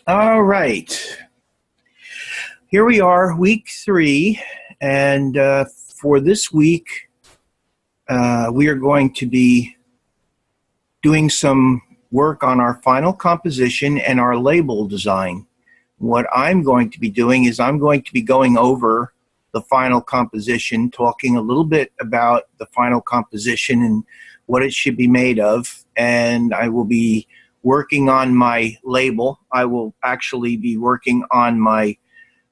All right. Here we are, week 3, and for this week, we are going to be doing some work on our final composition and our label design. What I'm going to be doing is I'm going to be going over the final composition, talking a little bit about the final composition and what it should be made of, and I will be working on my label. I will actually be working on my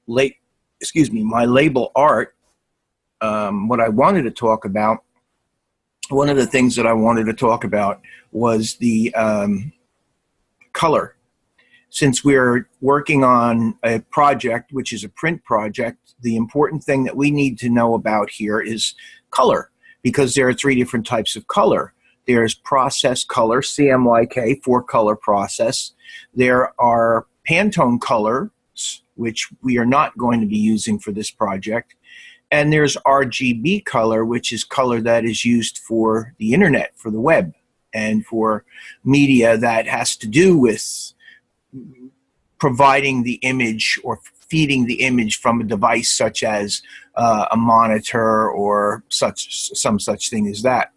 my label art. What I wanted to talk about, one of the things that I wanted to talk about was the color. Since we're working on a project, which is a print project, the important thing that we need to know about here is color, because there are 3 different types of color. There's process color, CMYK, 4-color process. There are Pantone colors, which we are not going to be using for this project. And there's RGB color, which is color that is used for the internet, for the web, and for media that has to do with providing the image or feeding the image from a device such as a monitor or some such thing as that.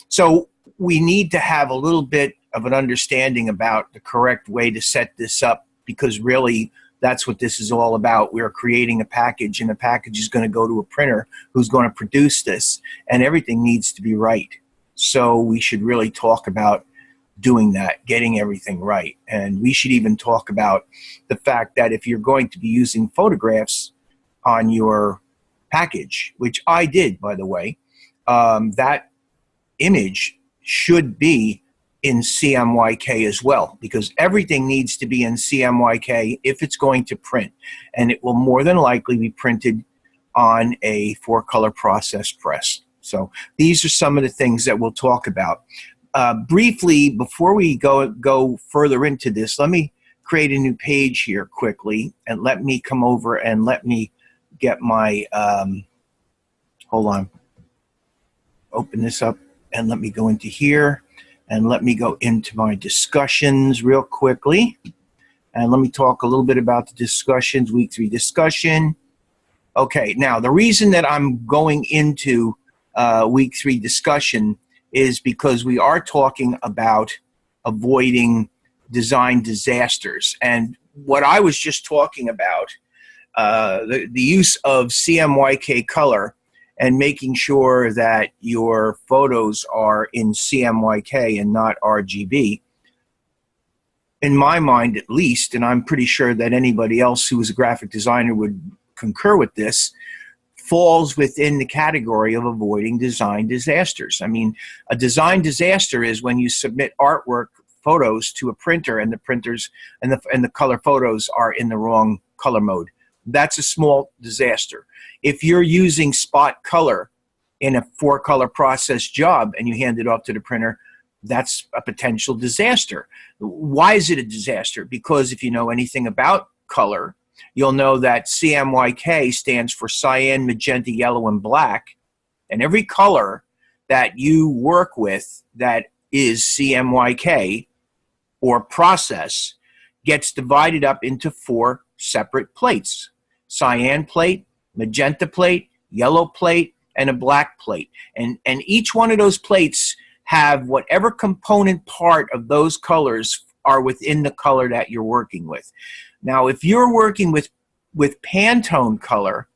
So we need to have a little bit of an understanding about the correct way to set this up, because really that's what this is all about. We're creating a package, and the package is going to go to a printer who's going to produce this, and everything needs to be right. So we should really talk about doing that, getting everything right. And we should even talk about the fact that if you're going to be using photographs on your package, which I did, by the way, that image should be in CMYK as well, because everything needs to be in CMYK if it's going to print, and it will more than likely be printed on a 4-color process press. So these are some of the things that we'll talk about. Briefly, before we go further into this, let me create a new page here quickly, and let me come over and let me get my, hold on, open this up, and let me go into here, and let me go into my discussions real quickly, and let me talk a little bit about the discussions, week 3 discussion. Okay, now the reason that I'm going into week 3 discussion is because we are talking about avoiding design disasters. And what I was just talking about, the use of CMYK color and making sure that your photos are in CMYK and not RGB, in my mind at least, and I'm pretty sure that anybody else who is a graphic designer would concur with this, falls within the category of avoiding design disasters. I mean, a design disaster is when you submit artwork photos to a printer and the printers and the color photos are in the wrong color mode. That's a small disaster. If you're using spot color in a 4-color process job and you hand it off to the printer, that's a potential disaster. Why is it a disaster? Because if you know anything about color, you'll know that CMYK stands for cyan, magenta, yellow, and black. And every color that you work with that is CMYK or process gets divided up into 4 separate plates: cyan plate, magenta plate, yellow plate, and a black plate. And each one of those plates have whatever component part of those colors are within the color that you're working with. Now, if you're working with Pantone color,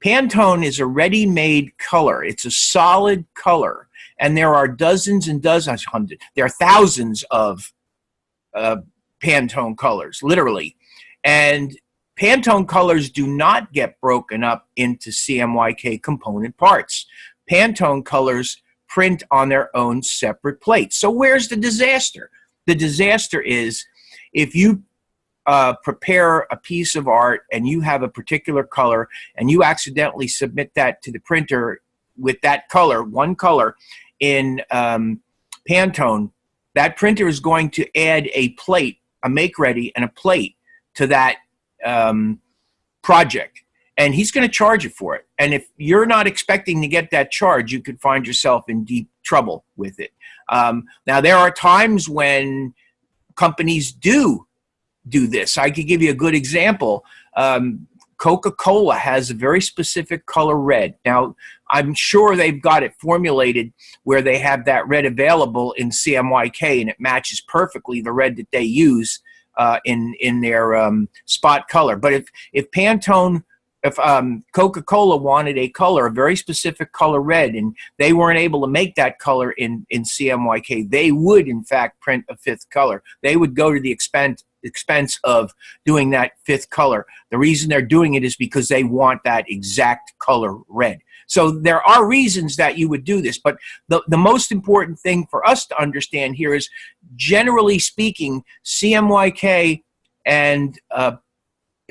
Pantone is a ready-made color. It's a solid color, and there are dozens and dozens, there are thousands of Pantone colors, literally. And Pantone colors do not get broken up into CMYK component parts. Pantone colors print on their own separate plates. So where's the disaster? The disaster is if you prepare a piece of art and you have a particular color and you accidentally submit that to the printer with that color, one color in Pantone, that printer is going to add a plate, a make-ready, and a plate to that project. And he's going to charge you for it. And if you're not expecting to get that charge, you could find yourself in deep trouble with it. Now, there are times when companies do do this. I could give you a good example. Coca-Cola has a very specific color red. Now, I'm sure they've got it formulated where they have that red available in CMYK, and it matches perfectly the red that they use in their spot color. But if Pantone, if Coca-Cola wanted a color, a very specific color red, and they weren't able to make that color in CMYK, they would, in fact, print a fifth color. They would go to the expense of doing that fifth color. The reason they're doing it is because they want that exact color red. So there are reasons that you would do this, but the most important thing for us to understand here is, generally speaking, CMYK and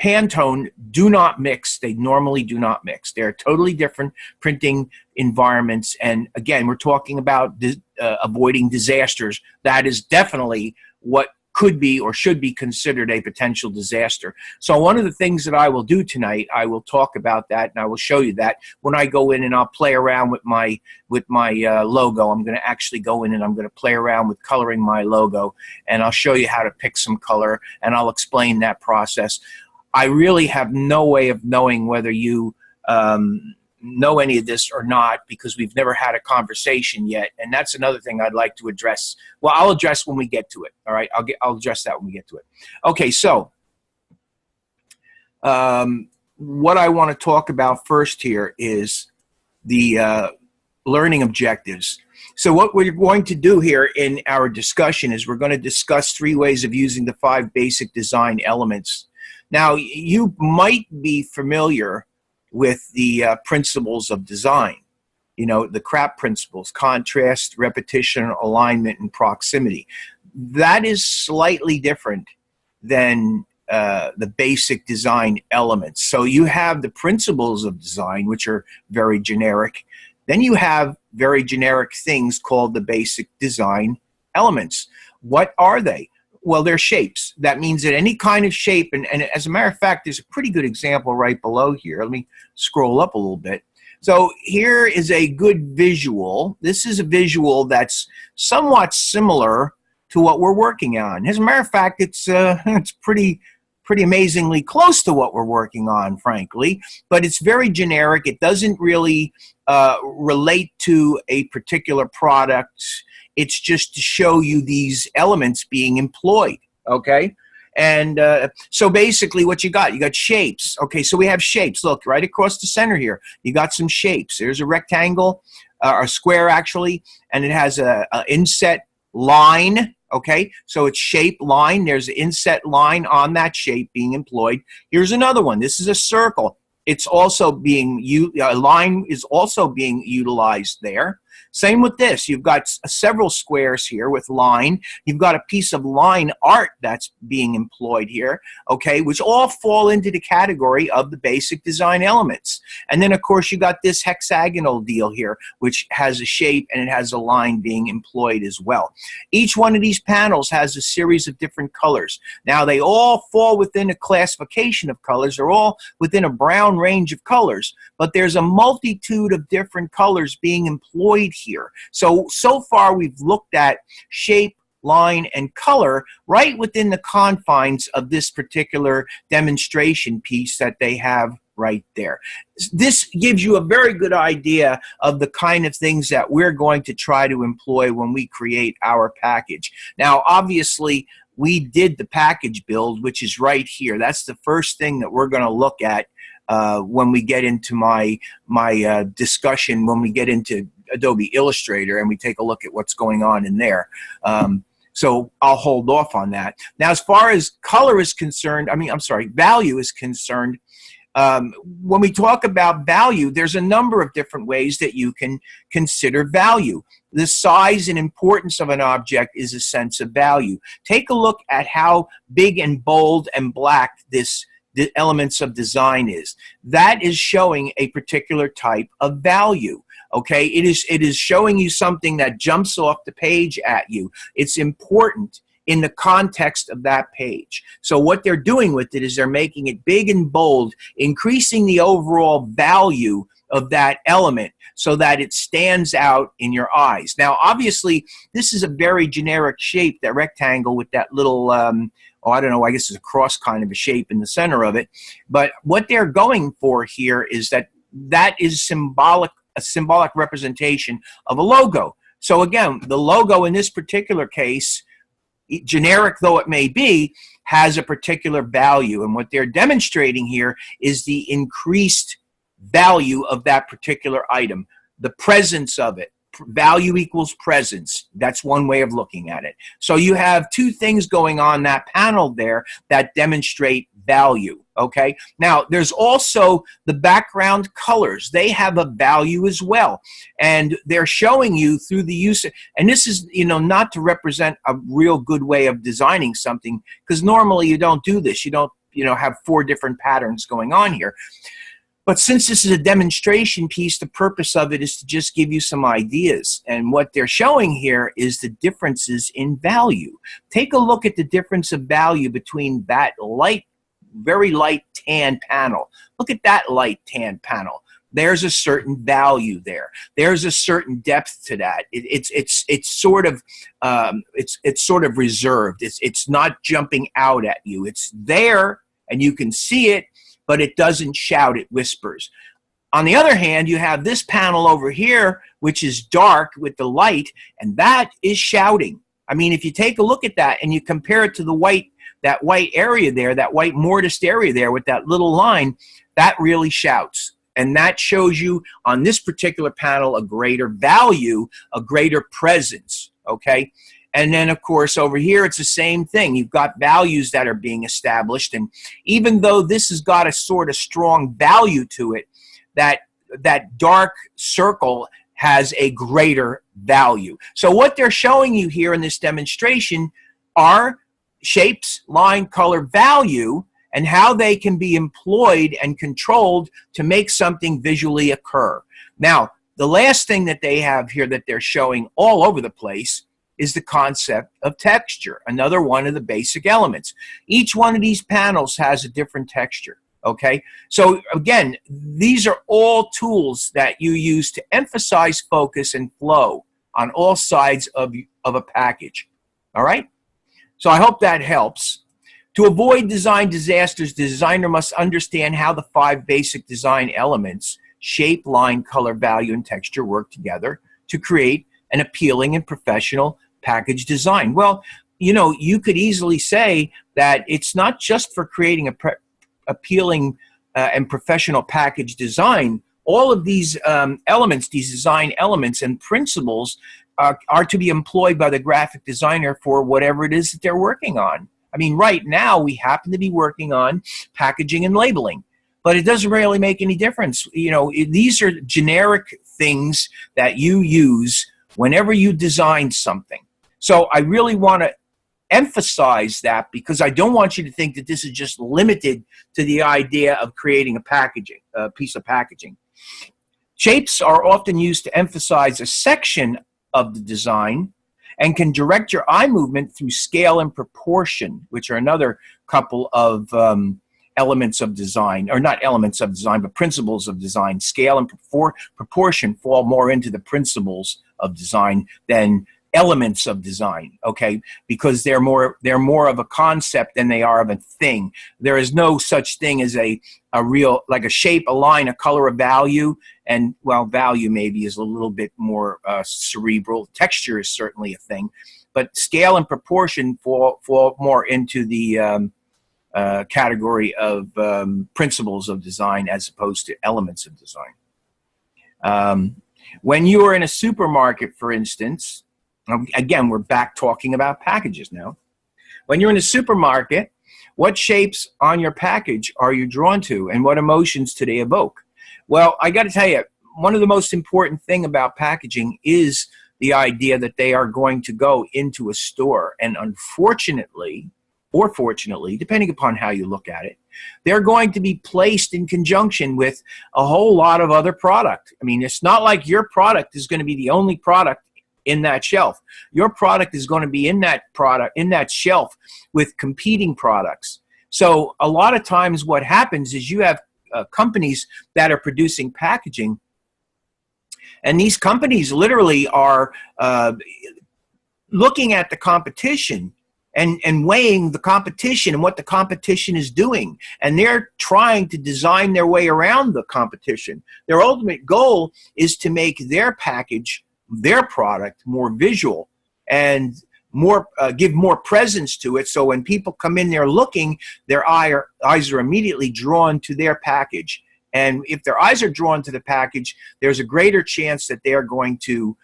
Pantone do not mix. They normally do not mix. They're totally different printing environments. And again, we're talking about avoiding disasters. That is definitely what could be or should be considered a potential disaster. So one of the things that I will do tonight, I will talk about that, and I will show you that when I go in and I'll play around with my logo. I'm going to actually go in and I'm going to play around with coloring my logo, and I'll show you how to pick some color, and I'll explain that process. I really have no way of knowing whether you know any of this or not, because we've never had a conversation yet, and that's another thing I'd like to address. Well, I'll address when we get to it. All right, I'll address that when we get to it. Okay, so what I want to talk about first here is the learning objectives. So what we're going to do here in our discussion is we're going to discuss 3 ways of using the 5 basic design elements. Now, you might be familiar with the principles of design, you know, the CRAP principles: contrast, repetition, alignment, and proximity. That is slightly different than the basic design elements. So you have the principles of design, which are very generic. Then you have very generic things called the basic design elements. What are they? Well, they're shapes. That means that any kind of shape, and as a matter of fact, there's a pretty good example right below here. Let me scroll up a little bit. So here is a good visual. This is a visual that's somewhat similar to what we're working on. As a matter of fact, it's pretty amazingly close to what we're working on, frankly, but it's very generic. It doesn't really relate to a particular product. It's just to show you these elements being employed, okay? And so basically what you got shapes. Okay, so we have shapes. Look, right across the center here, you got some shapes. There's a rectangle, or a square actually, and it has a inset line, okay? So it's shape line. There's an inset line on that shape being employed. Here's another one. This is a circle. It's also being, a line is also being utilized there. Same with this. You've got several squares here with line. You've got a piece of line art that's being employed here, okay, which all fall into the category of the basic design elements. And then, of course, you got this hexagonal deal here, which has a shape and it has a line being employed as well. Each one of these panels has a series of different colors. Now, they all fall within a classification of colors. They're all within a brown range of colors, but there's a multitude of different colors being employed here. So far we've looked at shape, line, and color right within the confines of this particular demonstration piece that they have right there. This gives you a very good idea of the kind of things that we're going to try to employ when we create our package. Now, obviously, we did the package build, which is right here. That's the first thing that we're going to look at when we get into my discussion, when we get into Adobe Illustrator and we take a look at what's going on in there. So I'll hold off on that. Now, as far as color is concerned, value is concerned, when we talk about value, there's a number of different ways that you can consider value. The size and importance of an object is a sense of value. Take a look at how big and bold and black the elements of design is. That is showing a particular type of value. Okay, it is showing you something that jumps off the page at you. It's important in the context of that page. So what they're doing with it is they're making it big and bold, increasing the overall value of that element so that it stands out in your eyes. Now, obviously, this is a very generic shape, that rectangle with that little, oh, I don't know, I guess it's a cross kind of a shape in the center of it. But what they're going for here is that is a symbolic representation of a logo. So again, the logo in this particular case, generic though it may be, has a particular value. And what they're demonstrating here is the increased value of that particular item, the presence of it. Value equals presence. That's one way of looking at it. So you have two things going on that panel there that demonstrate value. Okay. Now, there's also the background colors. They have a value as well. And they're showing you through the use, and this is, not to represent a real good way of designing something, because normally you don't do this. You don't, have 4 different patterns going on here. But since this is a demonstration piece, the purpose of it is to just give you some ideas. And what they're showing here is the differences in value. Take a look at the difference of value between that very light tan panel. Look at that light tan panel. There's a certain value there. There's a certain depth to that. It's sort of reserved. It's not jumping out at you. It's there and you can see it, but it doesn't shout, it whispers. On the other hand, you have this panel over here, which is dark with the light, and that is shouting. I mean, if you take a look at that and you compare it to that white area there, that white mortised area there with that little line, that really shouts. And that shows you on this particular panel a greater value, a greater presence, okay? And then, of course, over here, it's the same thing. You've got values that are being established. And even though this has got a sort of strong value to it, that dark circle has a greater value. So what they're showing you here in this demonstration are shapes, line, color, value, and how they can be employed and controlled to make something visually occur. Now, the last thing that they have here that they're showing all over the place is the concept of texture, another one of the basic elements. Each one of these panels has a different texture, okay? So again, these are all tools that you use to emphasize focus and flow on all sides of a package, all right? So I hope that helps. To avoid design disasters, the designer must understand how the 5 basic design elements, shape, line, color, value, and texture, work together to create an appealing and professional package design. Well, you could easily say that it's not just for creating a appealing and professional package design. All of these elements, these design elements and principles are to be employed by the graphic designer for whatever it is that they're working on. I mean, right now we happen to be working on packaging and labeling, but it doesn't really make any difference. These are generic things that you use whenever you design something. So I really want to emphasize that, because I don't want you to think that this is just limited to the idea of creating a piece of packaging. Shapes are often used to emphasize a section of the design and can direct your eye movement through scale and proportion, which are another couple of elements of design, or not elements of design, but principles of design. Scale and proportion fall more into the principles of design than elements of design, okay? Because they're more of a concept than they are of a thing. There is no such thing as a real, like a shape, a line, a color, a value, and, well, value maybe is a little bit more cerebral. Texture is certainly a thing, but scale and proportion fall more into the category of principles of design as opposed to elements of design. When you are in a supermarket, for instance, again, we're back talking about packages now. When you're in a supermarket, what shapes on your package are you drawn to, and what emotions do they evoke? Well, I got to tell you, one of the most important thing about packaging is the idea that they are going to go into a store, and unfortunately, or fortunately, depending upon how you look at it, they're going to be placed in conjunction with a whole lot of other product. I mean, it's not like your product is going to be the only product in that shelf. Your product is going to be in that shelf with competing products. So a lot of times what happens is you have companies that are producing packaging And these companies literally are looking at the competition and weighing the competition and what the competition is doing. And they're trying to design their way around the competition. Their ultimate goal is to make their package, their product, more visual and more give more presence to it. So when people come in there looking, their eyes are immediately drawn to their package. And if their eyes are drawn to the package, there's a greater chance that they are going to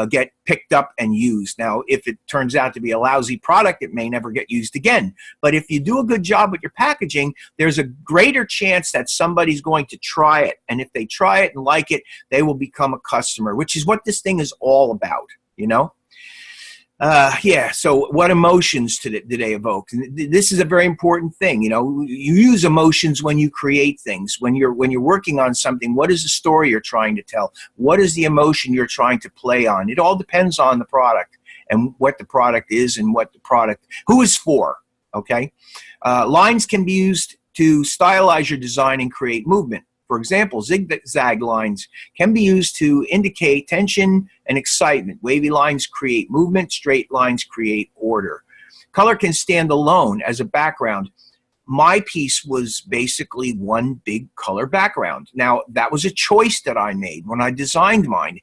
get picked up and used. Now, if it turns out to be a lousy product, it may never get used again. But if you do a good job with your packaging, there's a greater chance that somebody's going to try it. And if they try it and like it, they will become a customer, which is what this thing is all about, you know? Yeah, so what emotions do they evoke? This is a very important thing. You know, you use emotions when you create things. When you're working on something, what is the story you're trying to tell? What is the emotion you're trying to play on? It all depends on the product and what the product is and what the product, who is for, okay? Lines can be used to stylize your design and create movement. For example, zigzag lines can be used to indicate tension and excitement. Wavy lines create movement. Straight lines create order. Color can stand alone as a background. My piece was basically one big color background. Now, that was a choice that I made when I designed mine.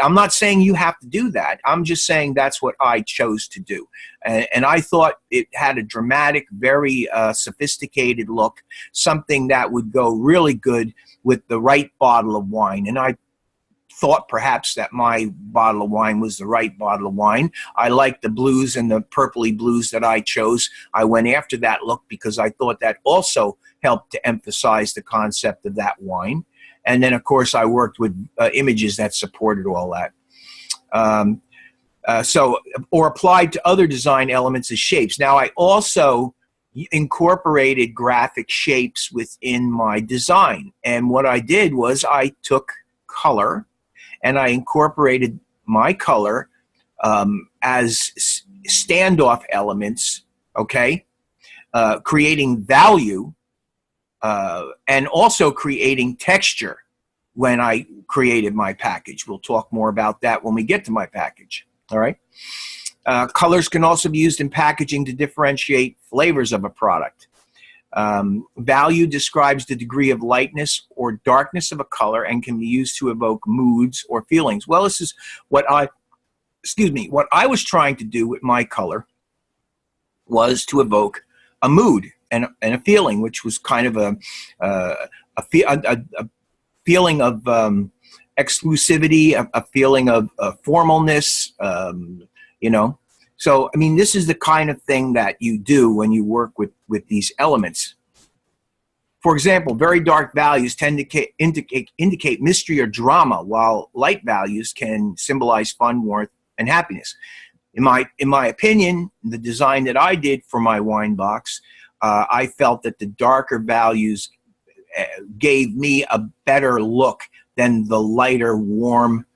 I'm not saying you have to do that. I'm just saying that's what I chose to do. And I thought it had a dramatic, very sophisticated look, something that would go really good with the right bottle of wine. And I thought perhaps that my bottle of wine was the right bottle of wine. I liked the blues and the purpley blues that I chose. I went after that look because I thought that also helped to emphasize the concept of that wine. And then, of course, I worked with images that supported all that. Or applied to other design elements as shapes. Now, I also incorporated graphic shapes within my design. And what I did was I took color and I incorporated my color as standoff elements, okay, creating value and also creating texture when I created my package. We'll talk more about that when we get to my package, all right? Colors can also be used in packaging to differentiate flavors of a product. Value describes the degree of lightness or darkness of a color and can be used to evoke moods or feelings. Well, this is what I was trying to do with my color was to evoke a mood and a feeling, which was kind of a feeling of exclusivity, a feeling of formalness, you know. So, I mean, this is the kind of thing that you do when you work with these elements. For example, very dark values tend to indicate mystery or drama, while light values can symbolize fun, warmth, and happiness. In my opinion, the design that I did for my wine box, I felt that the darker values gave me a better look than the lighter, warm,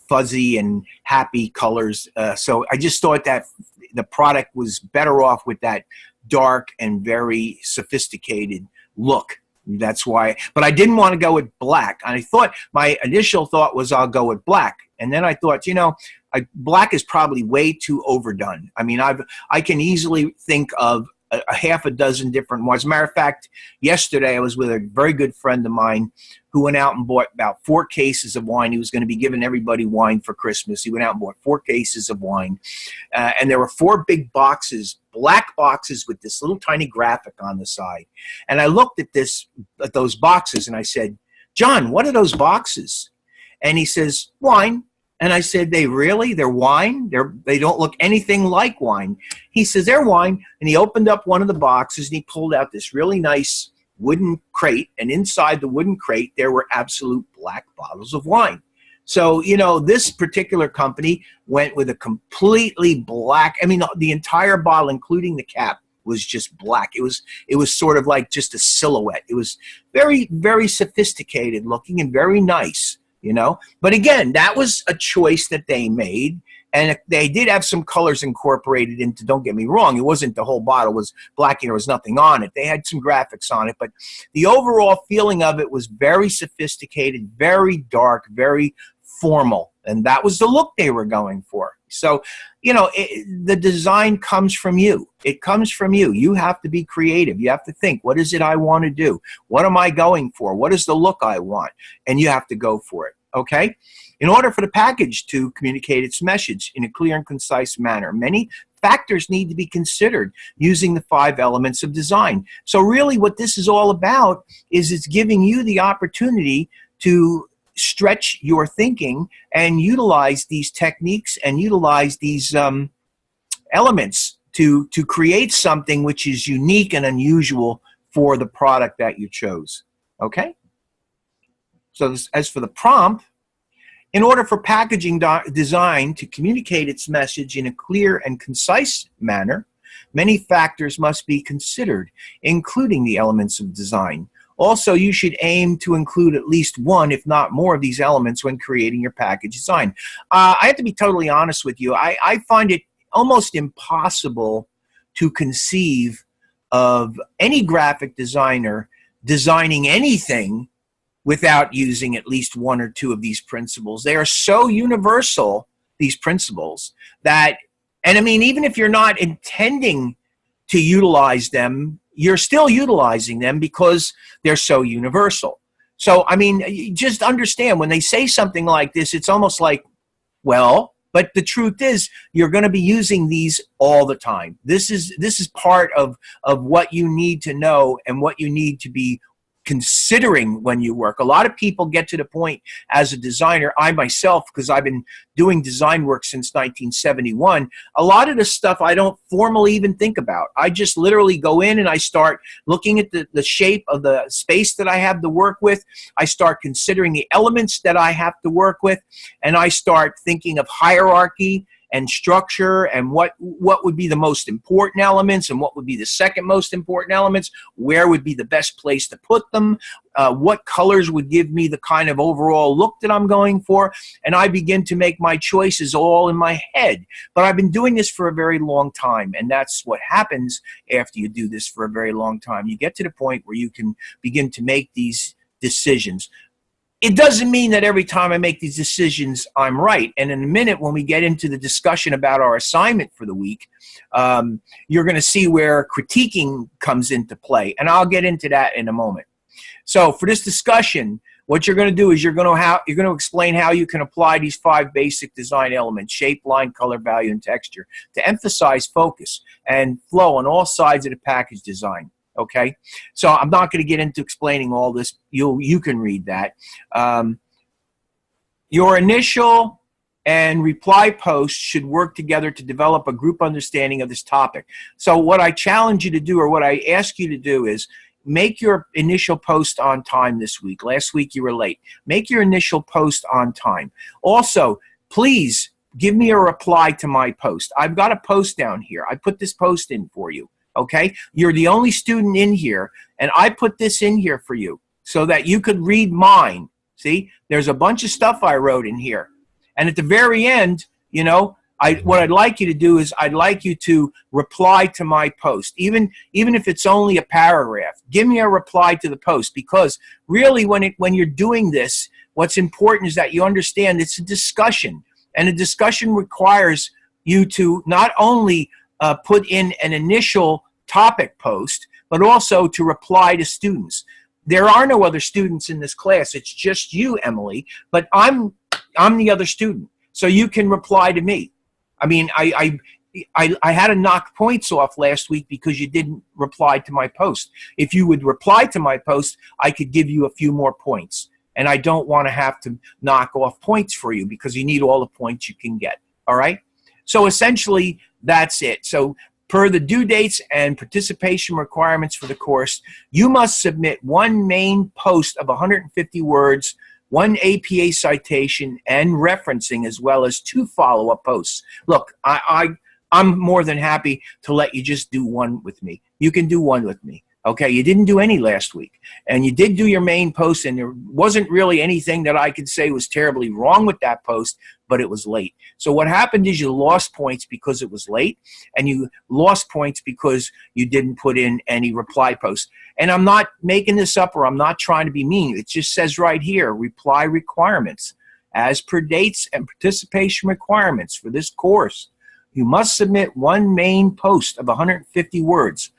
fuzzy and happy colors. So I just thought that the product was better off with that dark and very sophisticated look. That's why, but I didn't want to go with black. I thought, my initial thought was I'll go with black. And then I thought, you know, black is probably way too overdone. I mean, I can easily think of a half a dozen different ones. As a matter of fact, yesterday I was with a very good friend of mine who went out and bought about 4 cases of wine. He was going to be giving everybody wine for Christmas. He went out and bought 4 cases of wine. And there were 4 big boxes, black boxes with this little tiny graphic on the side. And I looked at those boxes and I said, John, what are those boxes? And he says, wine. And I said, they're wine? They don't look anything like wine. He says, they're wine. And he opened up one of the boxes and he pulled out this really nice wooden crate. And inside the wooden crate, there were absolute black bottles of wine. So, you know, this particular company went with a completely black, I mean, the entire bottle, including the cap, was just black. It was sort of like just a silhouette. It was very, very sophisticated looking and very nice. You know, but again, that was a choice that they made, and they did have some colors incorporated into. Don't get me wrong; it wasn't the whole bottle was black and there was nothing on it. They had some graphics on it, but the overall feeling of it was very sophisticated, very dark, very formal. And that was the look they were going for. So, you know, the design comes from you. It comes from you. You have to be creative. You have to think, what is it I want to do? What am I going for? What is the look I want? And you have to go for it, okay? In order for the package to communicate its message in a clear and concise manner, many factors need to be considered using the 5 elements of design. So really what this is all about is it's giving you the opportunity to stretch your thinking and utilize these techniques and utilize these elements to create something which is unique and unusual for the product that you chose. Okay? So as for the prompt, in order for packaging design to communicate its message in a clear and concise manner, many factors must be considered, including the elements of design. Also, you should aim to include at least one, if not more, of these elements when creating your package design. I have to be totally honest with you. I find it almost impossible to conceive of any graphic designer designing anything without using at least 1 or 2 of these principles. They are so universal, these principles, that, and I mean, even if you're not intending to utilize them, you're still utilizing them because they're so universal. So, I mean, you just understand when they say something like this, it's almost like, well, but the truth is you're going to be using these all the time. This is part of what you need to know and what you need to be considering when you work. A lot of people get to the point as a designer, I myself, because I've been doing design work since 1971, a lot of the stuff I don't formally even think about. I just literally go in and I start looking at the shape of the space that I have to work with. I start considering the elements that I have to work with, and I start thinking of hierarchy and structure and what would be the most important elements and what would be the second most important elements, where would be the best place to put them, what colors would give me the kind of overall look that I'm going for, and I begin to make my choices all in my head. But I've been doing this for a very long time, and that's what happens after you do this for a very long time. You get to the point where you can begin to make these decisions. It doesn't mean that every time I make these decisions, I'm right. And in a minute, when we get into the discussion about our assignment for the week, you're going to see where critiquing comes into play. And I'll get into that in a moment. So for this discussion, what you're going to do is you're going to explain how you can apply these 5 basic design elements: shape, line, color, value, and texture, to emphasize focus and flow on all sides of the package design. Okay, so I'm not going to get into explaining all this. You can read that. Your initial and reply posts should work together to develop a group understanding of this topic. So what I challenge you to do, or what I ask you to do, is make your initial post on time this week. Last week you were late. Make your initial post on time. Also, please give me a reply to my post. I've got a post down here. I put this post in for you. Okay, you're the only student in here, and I put this in here for you so that you could read mine. See, there's a bunch of stuff I wrote in here, and at the very end, you know, what I'd like you to do is I'd like you to reply to my post, even if it's only a paragraph. Give me a reply to the post, because really, when you're doing this, what's important is that you understand it's a discussion, and a discussion requires you to not only put in an initial topic post, but also to reply to students. There are no other students in this class. It's just you, Emily, but I'm the other student, so you can reply to me. I mean, I had to knock points off last week because you didn't reply to my post. If you would reply to my post, I could give you a few more points, and I don't want to have to knock off points for you because you need all the points you can get. All right? So essentially, that's it. So per the due dates and participation requirements for the course, you must submit 1 main post of 150 words, 1 APA citation and referencing, as well as 2 follow-up posts. Look, I'm more than happy to let you just do 1 with me. You can do 1 with me. Okay, you didn't do any last week, and you did do your main post, and there wasn't really anything that I could say was terribly wrong with that post, but it was late. So what happened is you lost points because it was late, and you lost points because you didn't put in any reply posts. And I'm not making this up, or I'm not trying to be mean. It just says right here, reply requirements. As per dates and participation requirements for this course, you must submit one main post of 150 words,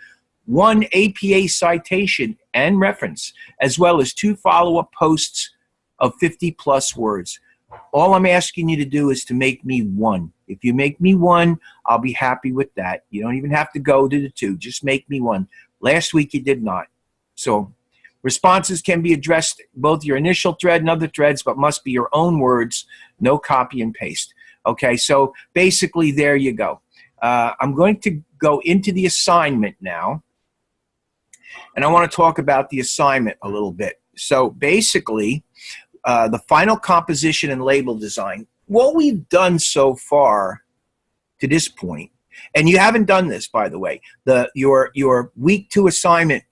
one APA citation and reference, as well as 2 follow-up posts of 50+ words. All I'm asking you to do is to make me one. If you make me one, I'll be happy with that. You don't even have to go to the 2. Just make me one. Last week you did not. So responses can be addressed both your initial thread and other threads, but must be your own words, no copy and paste. Okay, so basically there you go. I'm going to go into the assignment now, and I want to talk about the assignment a little bit. So basically, the final composition and label design. What we've done so far to this point, and you haven't done this, by the way, your week 2 assignment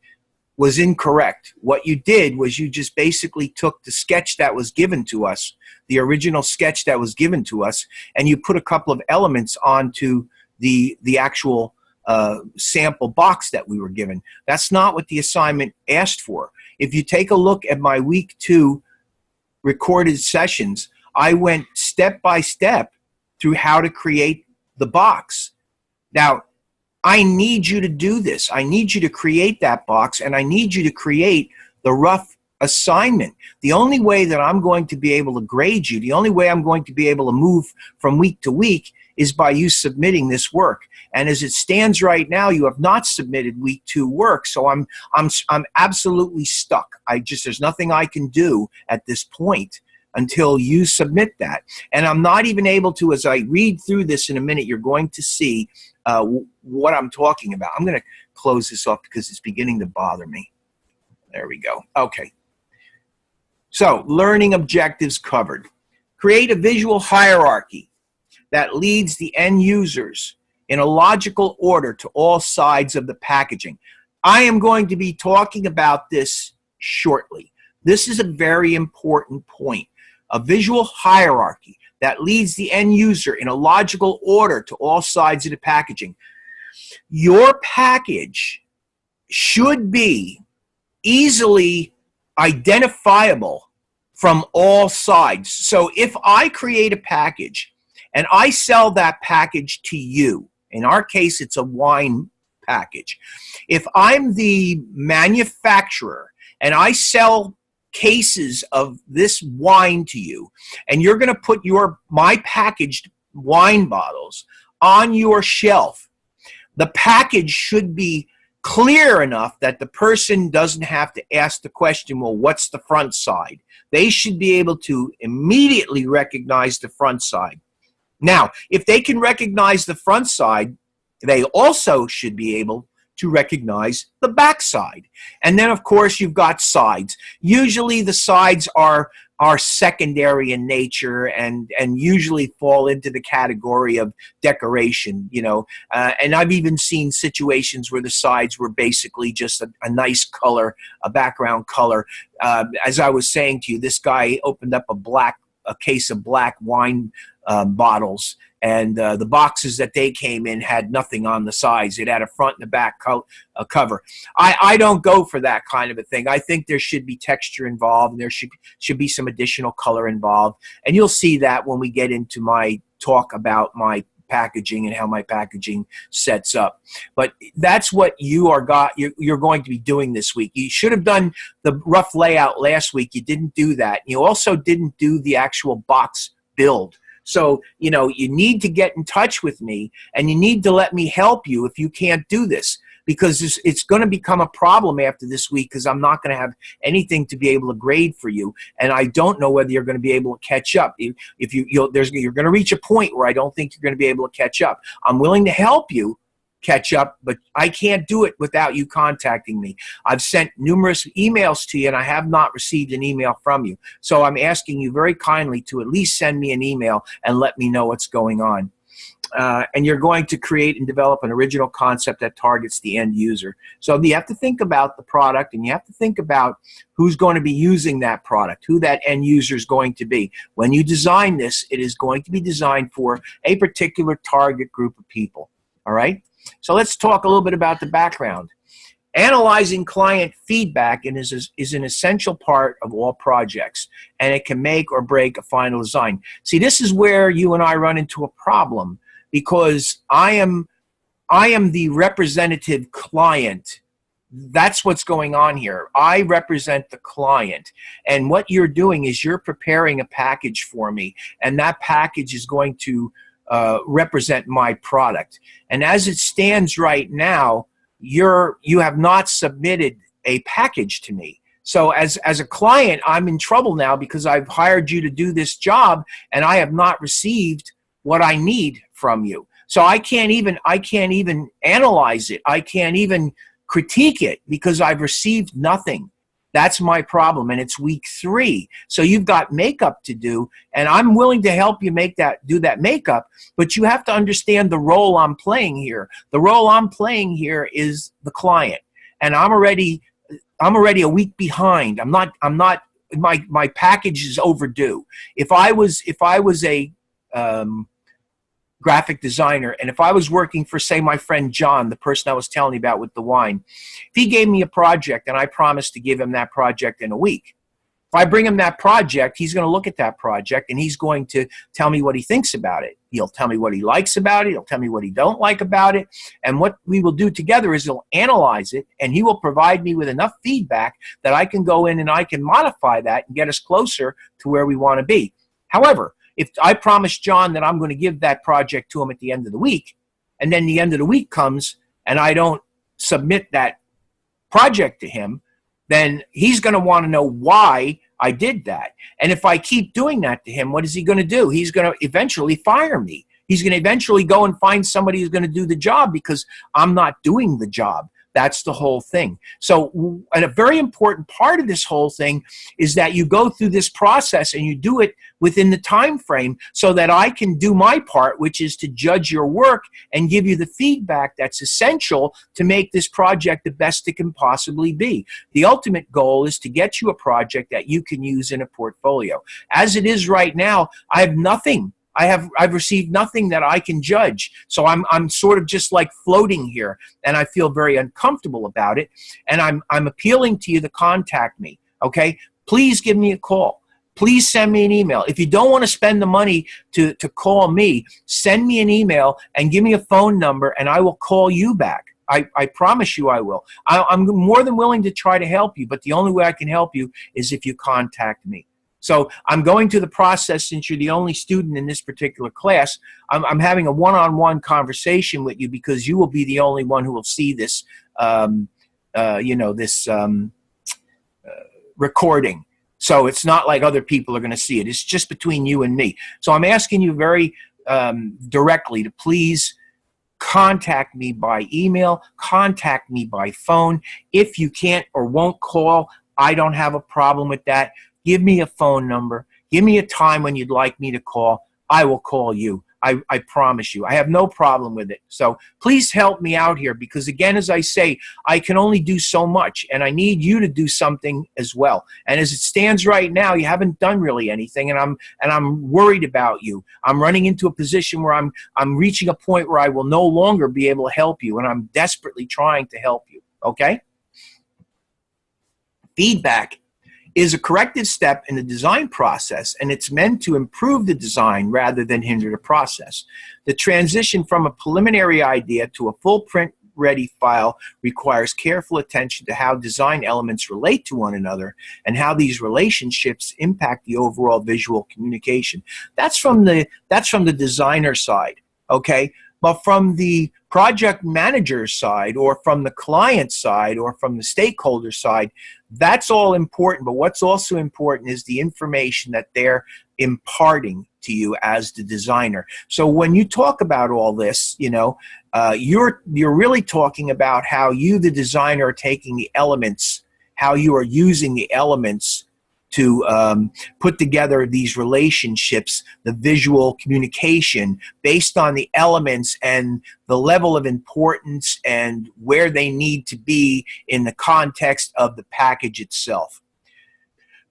was incorrect. What you did was you just basically took the sketch that was given to us, the original sketch that was given to us, and you put a couple of elements onto the actual sample box that we were given. That's not what the assignment asked for. If you take a look at my week 2 recorded sessions, I went step by step through how to create the box. Now, I need you to do this. I need you to create that box, and I need you to create the rough assignment. The only way that I'm going to be able to grade you, the only way I'm going to be able to move from week to week is by you submitting this work. And as it stands right now, you have not submitted week 2 work, so I'm absolutely stuck. There's nothing I can do at this point until you submit that. And I'm not even able to, as I read through this in a minute, you're going to see what I'm talking about. I'm going to close this off because it's beginning to bother me. There we go. Okay. So, learning objectives covered. Create a visual hierarchy that leads the end users in a logical order to all sides of the packaging. I am going to be talking about this shortly. This is a very important point. A visual hierarchy that leads the end user in a logical order to all sides of the packaging. Your package should be easily identifiable from all sides. So if I create a package and I sell that package to you, in our case it's a wine package. If I'm the manufacturer and I sell cases of this wine to you, and you're going to put my packaged wine bottles on your shelf, the package should be clear enough that the person doesn't have to ask the question, well, what's the front side? They should be able to immediately recognize the front side. Now, if they can recognize the front side, they also should be able to recognize the back side. And then, of course, you've got sides. Usually the sides are secondary in nature and usually fall into the category of decoration, you know. And I've even seen situations where the sides were basically just a nice color, a background color. As I was saying to you, this guy opened up a case of black wine bottles, and the boxes that they came in had nothing on the sides. It had a front and a back cover. I don't go for that kind of a thing. I think there should be texture involved, and there should be some additional color involved. And you'll see that when we get into my talk about my packaging and how my packaging sets up. But that's what you're going to be doing this week. You should have done the rough layout last week. You didn't do that. You also didn't do the actual box build. So, you know, you need to get in touch with me, and you need to let me help you if you can't do this, because it's going to become a problem after this week, because I'm not going to have anything to be able to grade for you, and I don't know whether you're going to be able to catch up. If you're going to reach a point where I don't think you're going to be able to catch up. I'm willing to help you catch up, but I can't do it without you contacting me. I've sent numerous emails to you, and I have not received an email from you. So I'm asking you very kindly to at least send me an email and let me know what's going on. And you're going to create and develop an original concept that targets the end user. So you have to think about the product, and you have to think about who's going to be using that product, who that end user is going to be. When you design this, it is going to be designed for a particular target group of people. All right? So let's talk a little bit about the background. Analyzing client feedback is an essential part of all projects, and it can make or break a final design. See, this is where you and I run into a problem, because I am the representative client. That's what's going on here. I represent the client, and what you're doing is you're preparing a package for me, and that package is going to represent my product. And as it stands right now, you have not submitted a package to me. So as a client, I'm in trouble now, because I've hired you to do this job and I have not received what I need from you. So I can't even analyze it. I can't even critique it, because I've received nothing. That's my problem, and it's week 3. So you've got makeup to do, and I'm willing to help you do that makeup, but you have to understand the role I'm playing here. The role I'm playing here is the client, and I'm already a week behind. My package is overdue. If I was a graphic designer, and if I was working for, say, my friend John, the person I was telling you about with the wine, if he gave me a project and I promised to give him that project in a week, if I bring him that project, he's going to look at that project and he's going to tell me what he thinks about it. He'll tell me what he likes about it. He'll tell me what he don't like about it. And what we will do together is he'll analyze it, and he will provide me with enough feedback that I can go in and I can modify that and get us closer to where we want to be. However, if I promise John that I'm going to give that project to him at the end of the week, and then the end of the week comes and I don't submit that project to him, then he's going to want to know why I did that. And if I keep doing that to him, what is he going to do? He's going to eventually fire me. He's going to eventually go and find somebody who's going to do the job, because I'm not doing the job. That's the whole thing. So, and a very important part of this whole thing is that you go through this process and you do it within the time frame, so that I can do my part, which is to judge your work and give you the feedback that's essential to make this project the best it can possibly be. The ultimate goal is to get you a project that you can use in a portfolio. As it is right now, I have nothing. I've received nothing that I can judge. So I'm sort of just like floating here, and I feel very uncomfortable about it. And I'm appealing to you to contact me. Okay? Please give me a call. Please send me an email. If you don't want to spend the money to call me, send me an email and give me a phone number, and I will call you back. I promise you I will. I'm more than willing to try to help you, but the only way I can help you is if you contact me. So I'm going through the process. Since you're the only student in this particular class, I'm having a one-on-one conversation with you, because you will be the only one who will see this, recording. So it's not like other people are going to see it. It's just between you and me. So I'm asking you very directly to please contact me by email, contact me by phone. If you can't or won't call, I don't have a problem with that. Give me a phone number. Give me a time when you'd like me to call. I will call you. I promise you. I have no problem with it. So please help me out here, because again, as I say, I can only do so much, and I need you to do something as well. And as it stands right now, you haven't done really anything, and I'm worried about you. I'm running into a position where I'm reaching a point where I will no longer be able to help you, and I'm desperately trying to help you. Okay? Feedback is a corrective step in the design process, and it's meant to improve the design rather than hinder the process. The transition from a preliminary idea to a full print-ready file requires careful attention to how design elements relate to one another and how these relationships impact the overall visual communication. That's from the designer side, okay? But from the project manager side, or from the client side, or from the stakeholder side, that's all important. But what's also important is the information that they're imparting to you as the designer. So when you talk about all this, you know, you're really talking about how you, the designer, are taking the elements, how you are using the elements to put together these relationships, the visual communication based on the elements and the level of importance and where they need to be in the context of the package itself.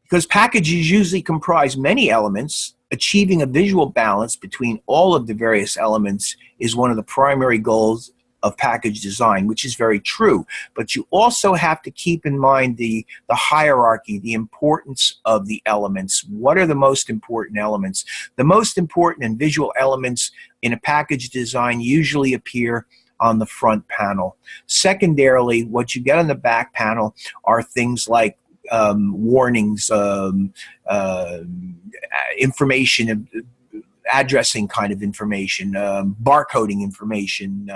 Because packages usually comprise many elements, achieving a visual balance between all of the various elements is one of the primary goals of package design, which is very true. But you also have to keep in mind the hierarchy, the importance of the elements. What are the most important elements? The most important and visual elements in a package design usually appear on the front panel. Secondarily, what you get on the back panel are things like warnings, information, addressing kind of information, barcoding information.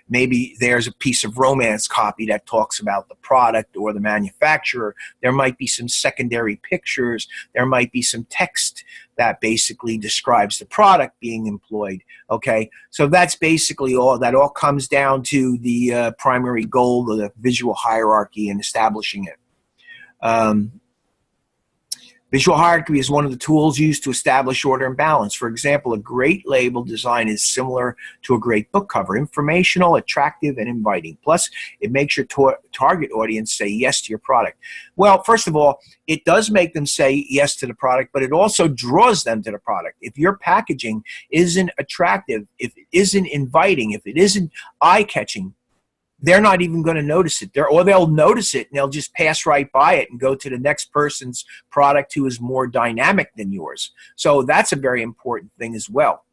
Maybe there's a piece of romance copy that talks about the product or the manufacturer. There might be some secondary pictures. There might be some text that basically describes the product being employed. Okay, so that's basically all. That all comes down to the primary goal of the visual hierarchy and establishing it. Visual hierarchy is one of the tools used to establish order and balance. For example, a great label design is similar to a great book cover, informational, attractive, and inviting. Plus, it makes your target audience say yes to your product. Well, first of all, it does make them say yes to the product, but it also draws them to the product. If your packaging isn't attractive, if it isn't inviting, if it isn't eye-catching, they're not even going to notice it. Or they'll notice it and they'll just pass right by it and go to the next person's product who is more dynamic than yours. So that's a very important thing as well.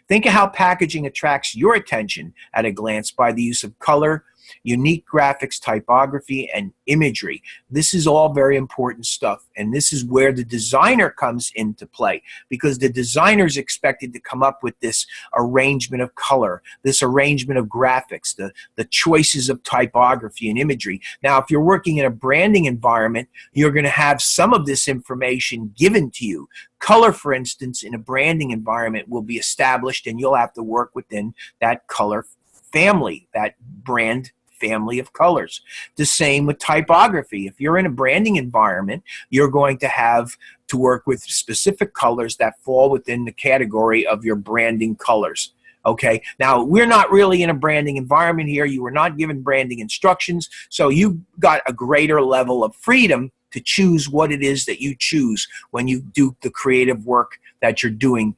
Think of how packaging attracts your attention at a glance by the use of color, unique graphics, typography, and imagery. This is all very important stuff, and this is where the designer comes into play, because the designer is expected to come up with this arrangement of color, this arrangement of graphics, the choices of typography and imagery. Now, if you're working in a branding environment, you're going to have some of this information given to you. Color, for instance, in a branding environment will be established, and you'll have to work within that color family, that brand family of colors. The same with typography. If you're in a branding environment, you're going to have to work with specific colors that fall within the category of your branding colors. Okay, now we're not really in a branding environment here. You were not given branding instructions, so you got a greater level of freedom to choose what it is that you choose when you do the creative work that you're doing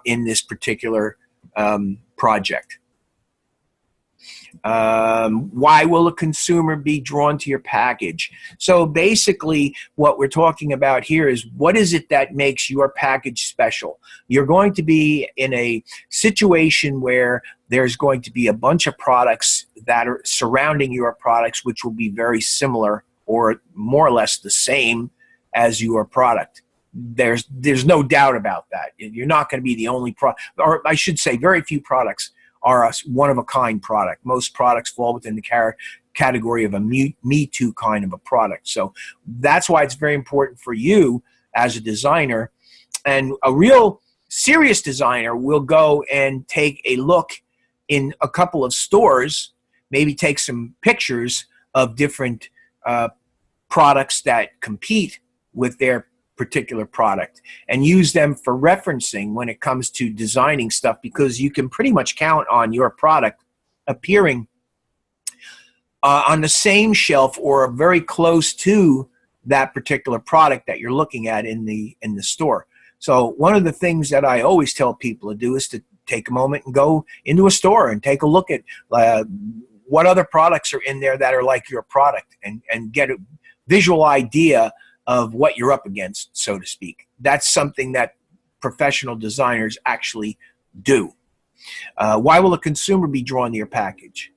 in this particular project. Why will a consumer be drawn to your package? So basically what we're talking about here is, what is it that makes your package special? You're going to be in a situation where there's going to be a bunch of products that are surrounding your products, which will be very similar or more or less the same as your product. There's no doubt about that. You're not going to be the only product, or I should say very few products are a one-of-a-kind product. Most products fall within the category of a me too kind of a product. So that's why it's very important for you as a designer. And a real serious designer will go and take a look in a couple of stores, maybe take some pictures of different products that compete with their particular product and use them for referencing when it comes to designing stuff, because you can pretty much count on your product appearing on the same shelf or very close to that particular product that you're looking at in the store. So one of the things that I always tell people to do is to take a moment and go into a store and take a look at what other products are in there that are like your product, and get a visual idea of what you're up against, so to speak. That's something that professional designers actually do. Why will a consumer be drawn to your package?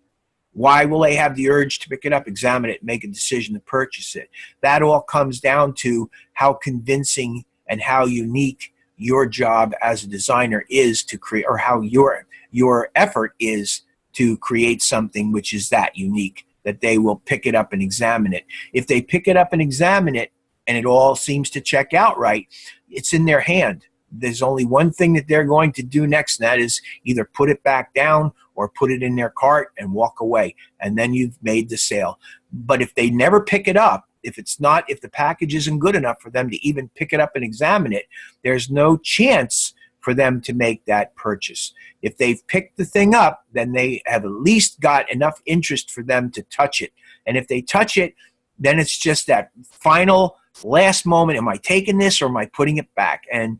Why will they have the urge to pick it up, examine it, make a decision to purchase it? That all comes down to how convincing and how unique your job as a designer is to create, or how your effort is to create something which is that unique, that they will pick it up and examine it. If they pick it up and examine it, and it all seems to check out right, it's in their hand. There's only one thing that they're going to do next, and that is either put it back down or put it in their cart and walk away, and then you've made the sale. But if they never pick it up, if the package isn't good enough for them to even pick it up and examine it, there's no chance for them to make that purchase. If they've picked the thing up, then they have at least got enough interest for them to touch it. And if they touch it, then it's just that final last moment, am I taking this or am I putting it back? And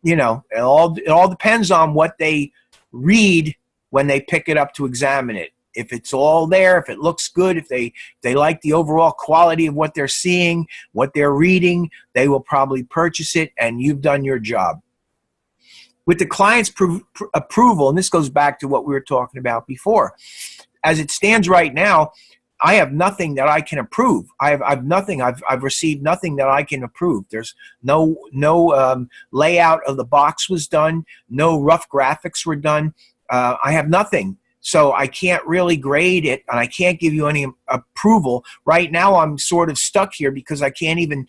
you know, it all depends on what they read when they pick it up to examine it. If it's all there, if it looks good, if they like the overall quality of what they're seeing, what they're reading, they will probably purchase it, and you've done your job. With the client's approval, and this goes back to what we were talking about before, as it stands right now, I have nothing that I can approve. I've nothing. I've received nothing that I can approve. There's no layout of the box was done. No rough graphics were done. I have nothing. So I can't really grade it, and I can't give you any approval. Right now I'm sort of stuck here because I can't even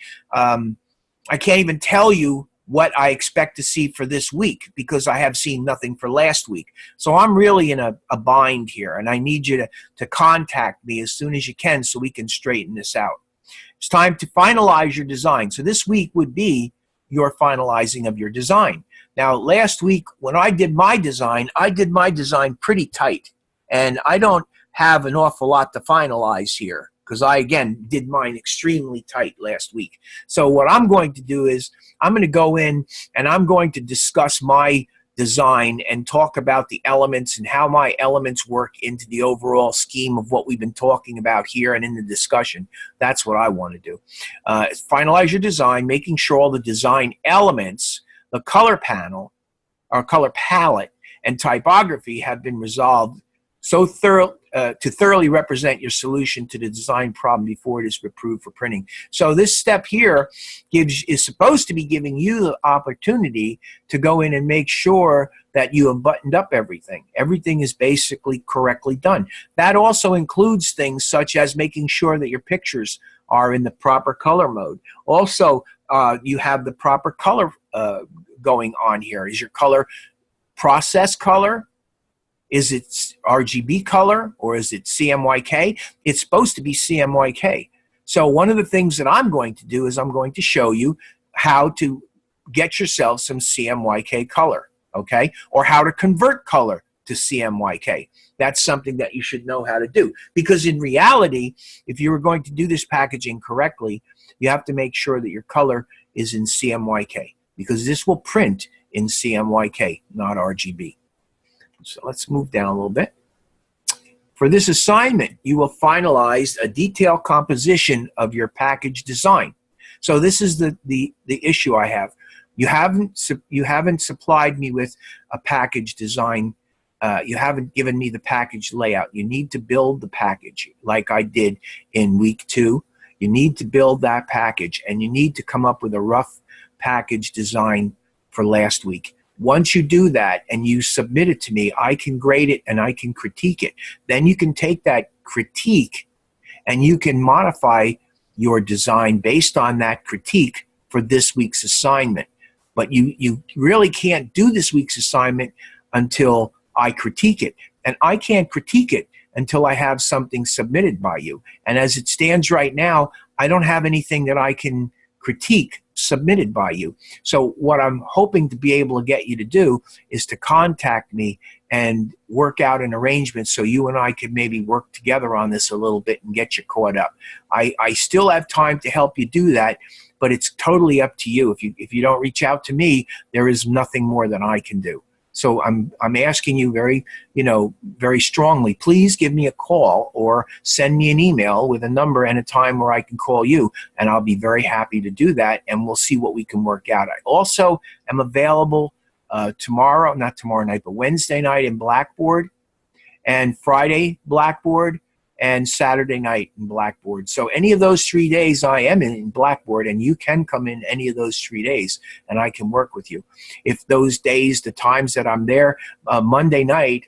tell you what I expect to see for this week because I have seen nothing for last week. So I'm really in a bind here, and I need you to contact me as soon as you can so we can straighten this out. It's time to finalize your design. So this week would be your finalizing of your design. Now, last week when I did my design pretty tight, and I don't have an awful lot to finalize here because I, again, did mine extremely tight last week. So what I'm going to do is I'm going to go in and I'm going to discuss my design and talk about the elements and how my elements work into the overall scheme of what we've been talking about here and in the discussion. That's what I want to do. Finalize your design, making sure all the design elements, the color panel, or color palette, and typography have been resolved so to thoroughly represent your solution to the design problem before it is approved for printing. So this step here is supposed to be giving you the opportunity to go in and make sure that you have buttoned up everything. Everything is basically correctly done. That also includes things such as making sure that your pictures are in the proper color mode. Also, you have the proper color going on here. Is your color process color? Is it RGB color, or is it CMYK? It's supposed to be CMYK. So one of the things that I'm going to do is I'm going to show you how to get yourself some CMYK color, okay? Or how to convert color to CMYK. That's something that you should know how to do. Because in reality, if you were going to do this packaging correctly, you have to make sure that your color is in CMYK, because this will print in CMYK, not RGB. So let's move down a little bit. For this assignment, you will finalize a detailed composition of your package design. So this is the issue I have. You haven't supplied me with a package design. You haven't given me the package layout. You need to build the package like I did in week 2. You need to build that package, and you need to come up with a rough package design for last week. Once you do that and you submit it to me, I can grade it and I can critique it. Then you can take that critique and you can modify your design based on that critique for this week's assignment. But you really can't do this week's assignment until I critique it. And I can't critique it until I have something submitted by you. And as it stands right now, I don't have anything that I can critique submitted by you. So what I'm hoping to be able to get you to do is to contact me and work out an arrangement so you and I could maybe work together on this a little bit and get you caught up. I still have time to help you do that, but it's totally up to you. If you don't reach out to me, there is nothing more that I can do. So I'm asking you very strongly, please give me a call or send me an email with a number and a time where I can call you, and I'll be very happy to do that, and we'll see what we can work out. I also am available not tomorrow night, but Wednesday night in Blackboard, and Friday Blackboard, and Saturday night in Blackboard. So any of those 3 days I am in Blackboard, and you can come in any of those 3 days and I can work with you. If those days, the times that I'm there, Wednesday night,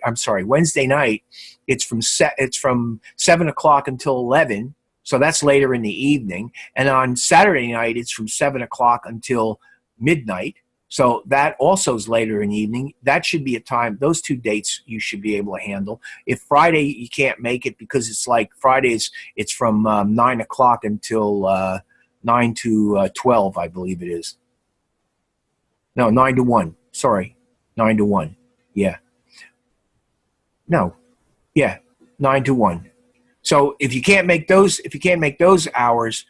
it's from 7 o'clock until 11, so that's later in the evening. And on Saturday night, it's from 7 o'clock until midnight. So that also is later in the evening. That should be a time, those 2 dates you should be able to handle. If Friday you can't make it because it's like Fridays, it's from 9 o'clock until 9 to 12, I believe it is. No, 9 to 1. Sorry, 9 to 1. Yeah. No. Yeah, 9 to 1. So if you can't make those hours,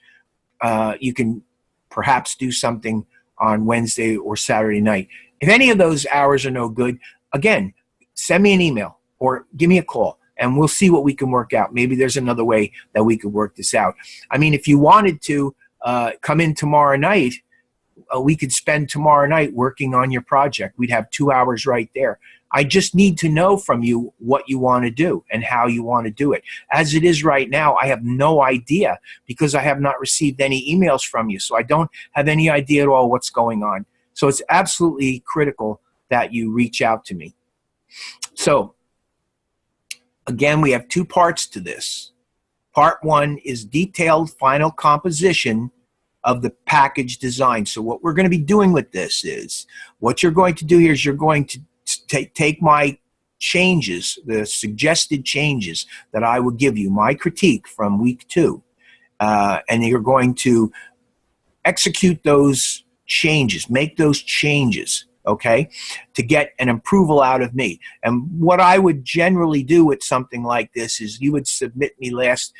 you can perhaps do something on Wednesday or Saturday night. If any of those hours are no good, again, send me an email. or give me a call, and we'll see what we can work out. Maybe there's another way that we could work this out. I mean, if you wanted to come in tomorrow night, we could spend tomorrow night working on your project. We'd have 2 hours right there. I just need to know from you what you want to do and how you want to do it. As it is right now, I have no idea because I have not received any emails from you. So I don't have any idea at all what's going on. So it's absolutely critical that you reach out to me. So again, we have 2 parts to this. Part 1 is detailed final composition of the package design. So what we're going to be doing with this is, what you're going to do here is you're going to take my changes, the suggested changes that I will give you, my critique from week 2, and you're going to execute those changes, make those changes, okay, to get an approval out of me. And what I would generally do with something like this is you would submit me last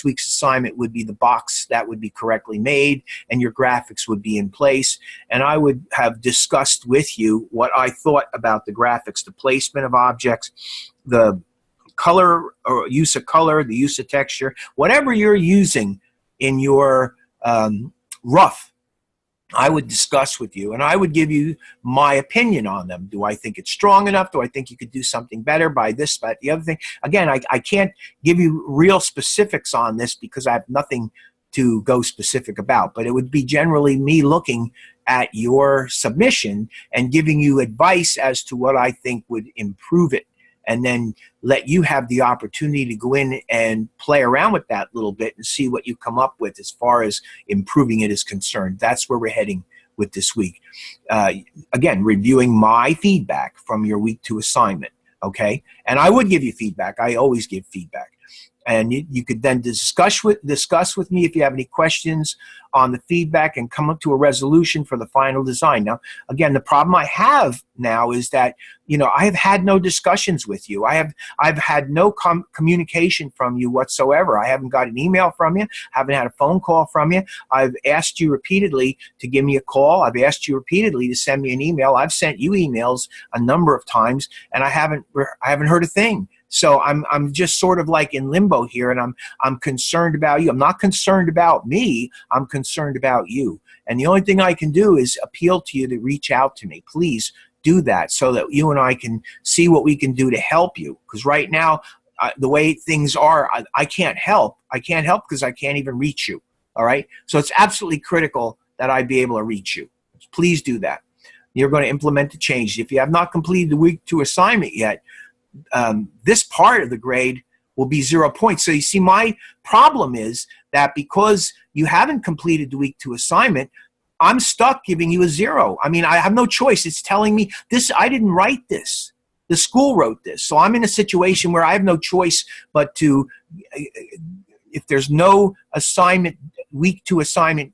week's assignment would be the box that would be correctly made and your graphics would be in place. And I would have discussed with you what I thought about the graphics, the placement of objects, the color or use of color, the use of texture, whatever you're using in your rough, I would discuss with you, and I would give you my opinion on them. Do I think it's strong enough? Do I think you could do something better by this, by the other thing? Again, I can't give you real specifics on this because I have nothing to go specific about, but it would be generally me looking at your submission and giving you advice as to what I think would improve it, and then let you have the opportunity to go in and play around with that a little bit and see what you come up with as far as improving it is concerned. That's where we're heading with this week. Again, reviewing my feedback from your week 2 assignment, okay? And I would give you feedback. I always give feedback. And you could then discuss with me if you have any questions on the feedback and come up to a resolution for the final design. Now, again, the problem I have now is that, you know, I have had no discussions with you. I've had no communication from you whatsoever. I haven't got an email from you. Haven't had a phone call from you. I've asked you repeatedly to give me a call. I've asked you repeatedly to send me an email. I've sent you emails a number of times, and I haven't heard a thing. So I'm just sort of like in limbo here, and I'm concerned about you. I'm not concerned about me. I'm concerned about you. And the only thing I can do is appeal to you to reach out to me. Please do that so that you and I can see what we can do to help you. Because right now, the way things are, I can't help. I can't help because I can't even reach you. All right? So it's absolutely critical that I be able to reach you. Please do that. You're going to implement the change. If you have not completed the week 2 assignment yet, this part of the grade will be 0 points. So you see, my problem is that because you haven't completed the week 2 assignment, I'm stuck giving you a 0. I mean, I have no choice. It's telling me this. I didn't write this. The school wrote this. So I'm in a situation where I have no choice but to, if there's no assignment, week 2 assignment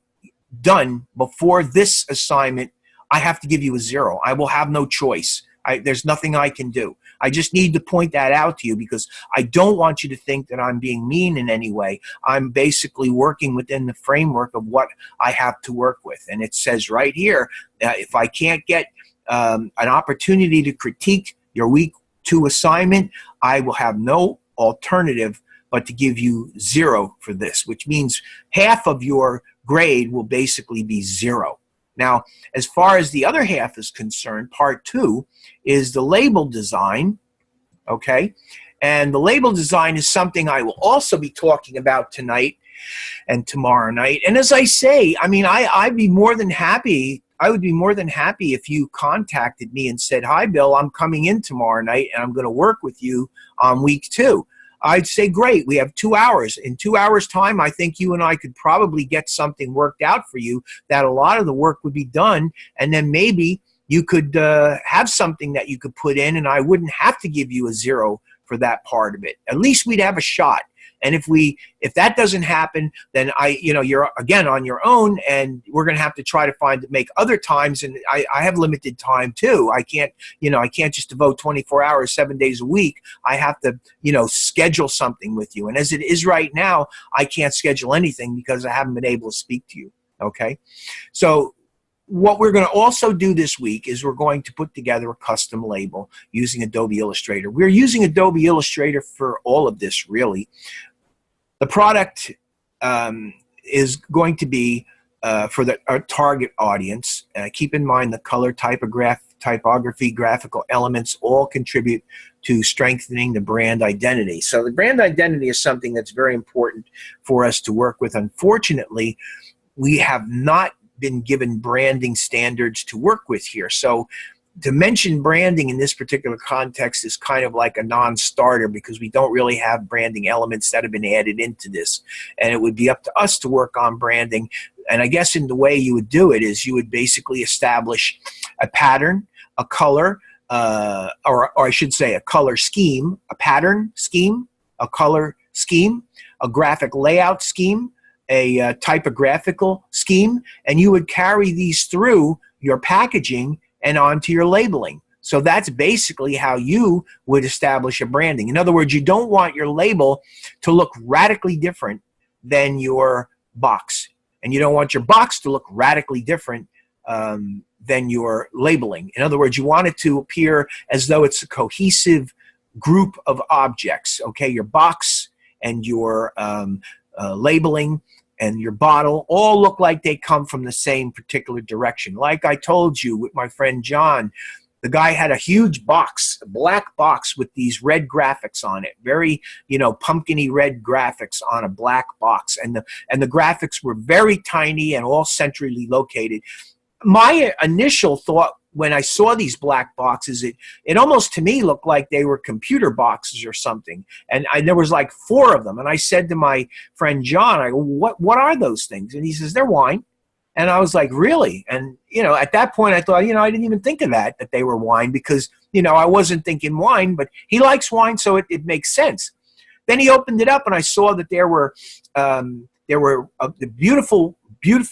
done before this assignment, I have to give you a 0. I will have no choice. There's nothing I can do. I just need to point that out to you because I don't want you to think that I'm being mean in any way. I'm basically working within the framework of what I have to work with. And it says right here, if I can't get an opportunity to critique your week 2 assignment, I will have no alternative but to give you 0 for this, which means half of your grade will basically be 0. Now, as far as the other half is concerned, part 2 is the label design, okay? And the label design is something I will also be talking about tonight and tomorrow night. And as I say, I mean, I'd be more than happy. I would be more than happy if you contacted me and said, "Hi, Bill, I'm coming in tomorrow night and I'm going to work with you on week 2. I'd say, great, we have 2 hours. In 2 hours' time, I think you and I could probably get something worked out for you that a lot of the work would be done, and then maybe you could have something that you could put in, and I wouldn't have to give you a 0 for that part of it. At least we'd have a shot. And if that doesn't happen, then you're again on your own, and we're going to have to try to make other times. And I have limited time too. I can't just devote 24 hours, 7 days a week. I have to, schedule something with you. And as it is right now, I can't schedule anything because I haven't been able to speak to you. Okay. So what we're going to also do this week is we're going to put together a custom label using Adobe Illustrator. We're using Adobe Illustrator for all of this, really. The product is going to be for our target audience. Keep in mind the color, typography, graphical elements all contribute to strengthening the brand identity. So the brand identity is something that's very important for us to work with. Unfortunately, we have not been given branding standards to work with here. So to mention branding in this particular context is kind of like a non-starter because we don't really have branding elements that have been added into this. And it would be up to us to work on branding. And I guess in the way you would do it is you would basically establish a pattern, a color, or I should say a color scheme, a pattern scheme, a color scheme, a graphic layout scheme, a typographical scheme, and you would carry these through your packaging and onto your labeling. So that's basically how you would establish a branding. In other words, you don't want your label to look radically different than your box. And you don't want your box to look radically different than your labeling. In other words, you want it to appear as though it's a cohesive group of objects. Okay, your box and your labeling and your bottle all look like they come from the same particular direction. Like I told you with my friend John, the guy had a huge box, a black box with these red graphics on it, very, you know, pumpkiny red graphics on a black box. And the graphics were very tiny and all centrally located. My initial thought when I saw these black boxes, it almost to me looked like they were computer boxes or something. And there was like 4 of them. And I said to my friend John, I go, what are those things? And he says, they're wine. And I was like, really? And, you know, at that point I thought, you know, I didn't even think of that they were wine because, you know, I wasn't thinking wine, but he likes wine, so it makes sense. Then he opened it up and I saw that there were the beautiful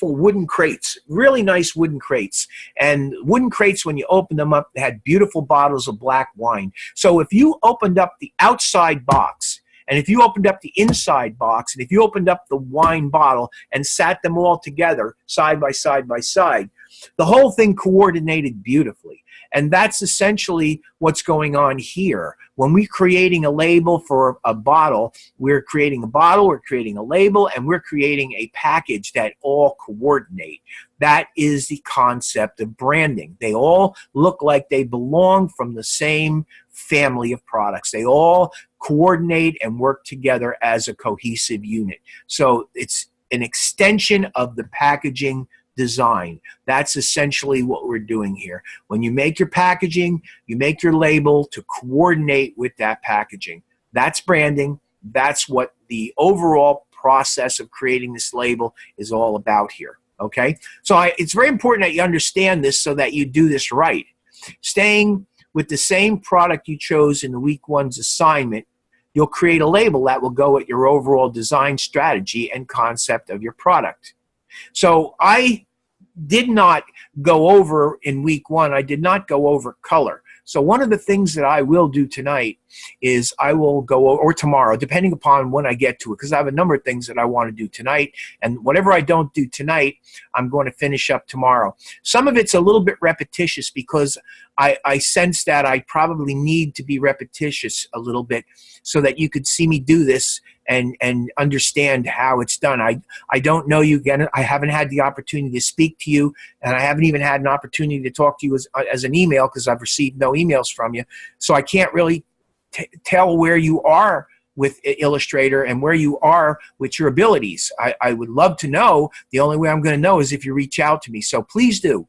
wooden crates, really nice wooden crates. And wooden crates, when you open them up, they had beautiful bottles of black wine. So if you opened up the outside box, and if you opened up the inside box, and if you opened up the wine bottle and sat them all together, side by side by side, the whole thing coordinated beautifully. And that's essentially what's going on here. When we're creating a label for a bottle, we're creating a label, and we're creating a package that all coordinate. That is the concept of branding. They all look like they belong from the same family of products. They all coordinate and work together as a cohesive unit. So it's an extension of the packaging design. That's essentially what we're doing here. When you make your packaging, you make your label to coordinate with that packaging. That's branding. That's what the overall process of creating this label is all about here. Okay? So it's very important that you understand this so that you do this right. Staying with the same product you chose in the week 1's assignment, you'll create a label that will go with your overall design strategy and concept of your product. So I did not go over in week 1, I did not go over color. So one of the things that I will do tonight is I will go, or tomorrow, depending upon when I get to it, because I have a number of things that I want to do tonight, and whatever I don't do tonight, I'm going to finish up tomorrow. Some of it's a little bit repetitious because I sense that I probably need to be repetitious a little bit so that you could see me do this and understand how it's done. I don't know you again. I haven't had the opportunity to speak to you, and I haven't even had an opportunity to talk to you as an email because I've received no emails from you. So I can't really tell where you are with Illustrator and where you are with your abilities. I would love to know. The only way I'm going to know is if you reach out to me. So please do.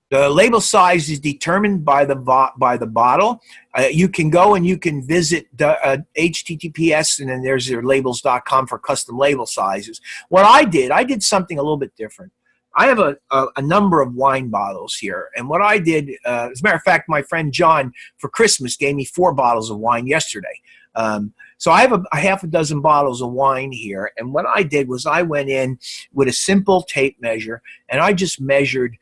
The label size is determined by the bottle. You can go and you can visit HTTPS, and then there's your labels.com for custom label sizes. What I did something a little bit different. I have a number of wine bottles here, and what I did, as a matter of fact, my friend John for Christmas gave me 4 bottles of wine yesterday. So I have a half a dozen bottles of wine here, and what I did was I went in with a simple tape measure, and I just measured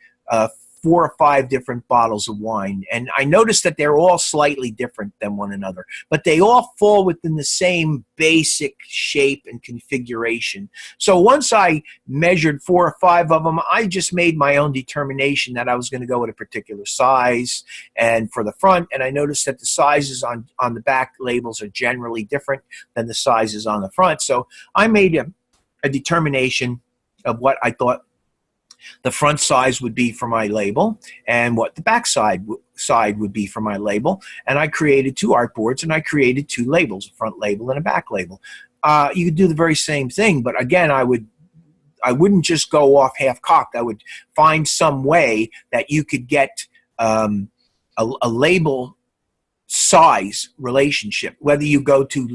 4 or 5 different bottles of wine, and I noticed that they're all slightly different than one another, but they all fall within the same basic shape and configuration. So once I measured 4 or 5 of them, I just made my own determination that I was going to go with a particular size and for the front, and I noticed that the sizes on the back labels are generally different than the sizes on the front. So I made a determination of what I thought the front size would be for my label and what the back side would be for my label. And I created 2 artboards, and I created 2 labels, a front label and a back label. You could do the very same thing, but again, I wouldn't just go off half-cocked. I would find some way that you could get a label size relationship, whether you go to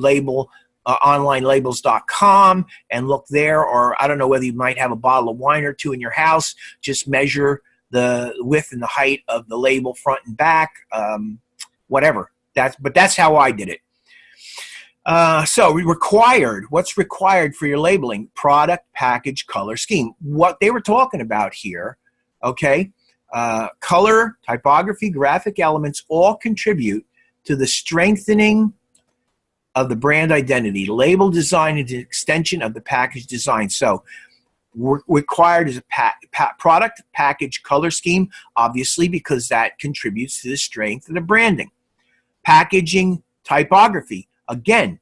onlinelabels.com and look there, or I don't know whether you might have a bottle of wine or 2 in your house. Just measure the width and the height of the label front and back, whatever. But that's how I did it. So what's required for your labeling? Product, package, color, scheme. What they were talking about here, okay? Color, typography, graphic elements all contribute to the strengthening of the brand identity. Label design is an extension of the package design. So required is a product, package, color scheme, obviously, because that contributes to the strength of the branding. Packaging, typography, again,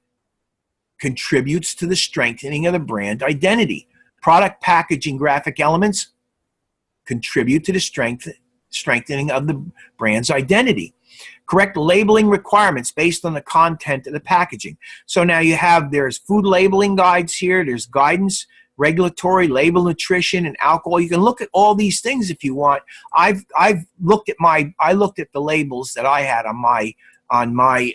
contributes to the strengthening of the brand identity. Product, packaging, graphic elements contribute to the strengthening of the brand's identity. Correct labeling requirements based on the content of the packaging. So now there's food labeling guides here, there's guidance, regulatory, label, nutrition, and alcohol. You can look at all these things if you want. I looked at the labels that I had on my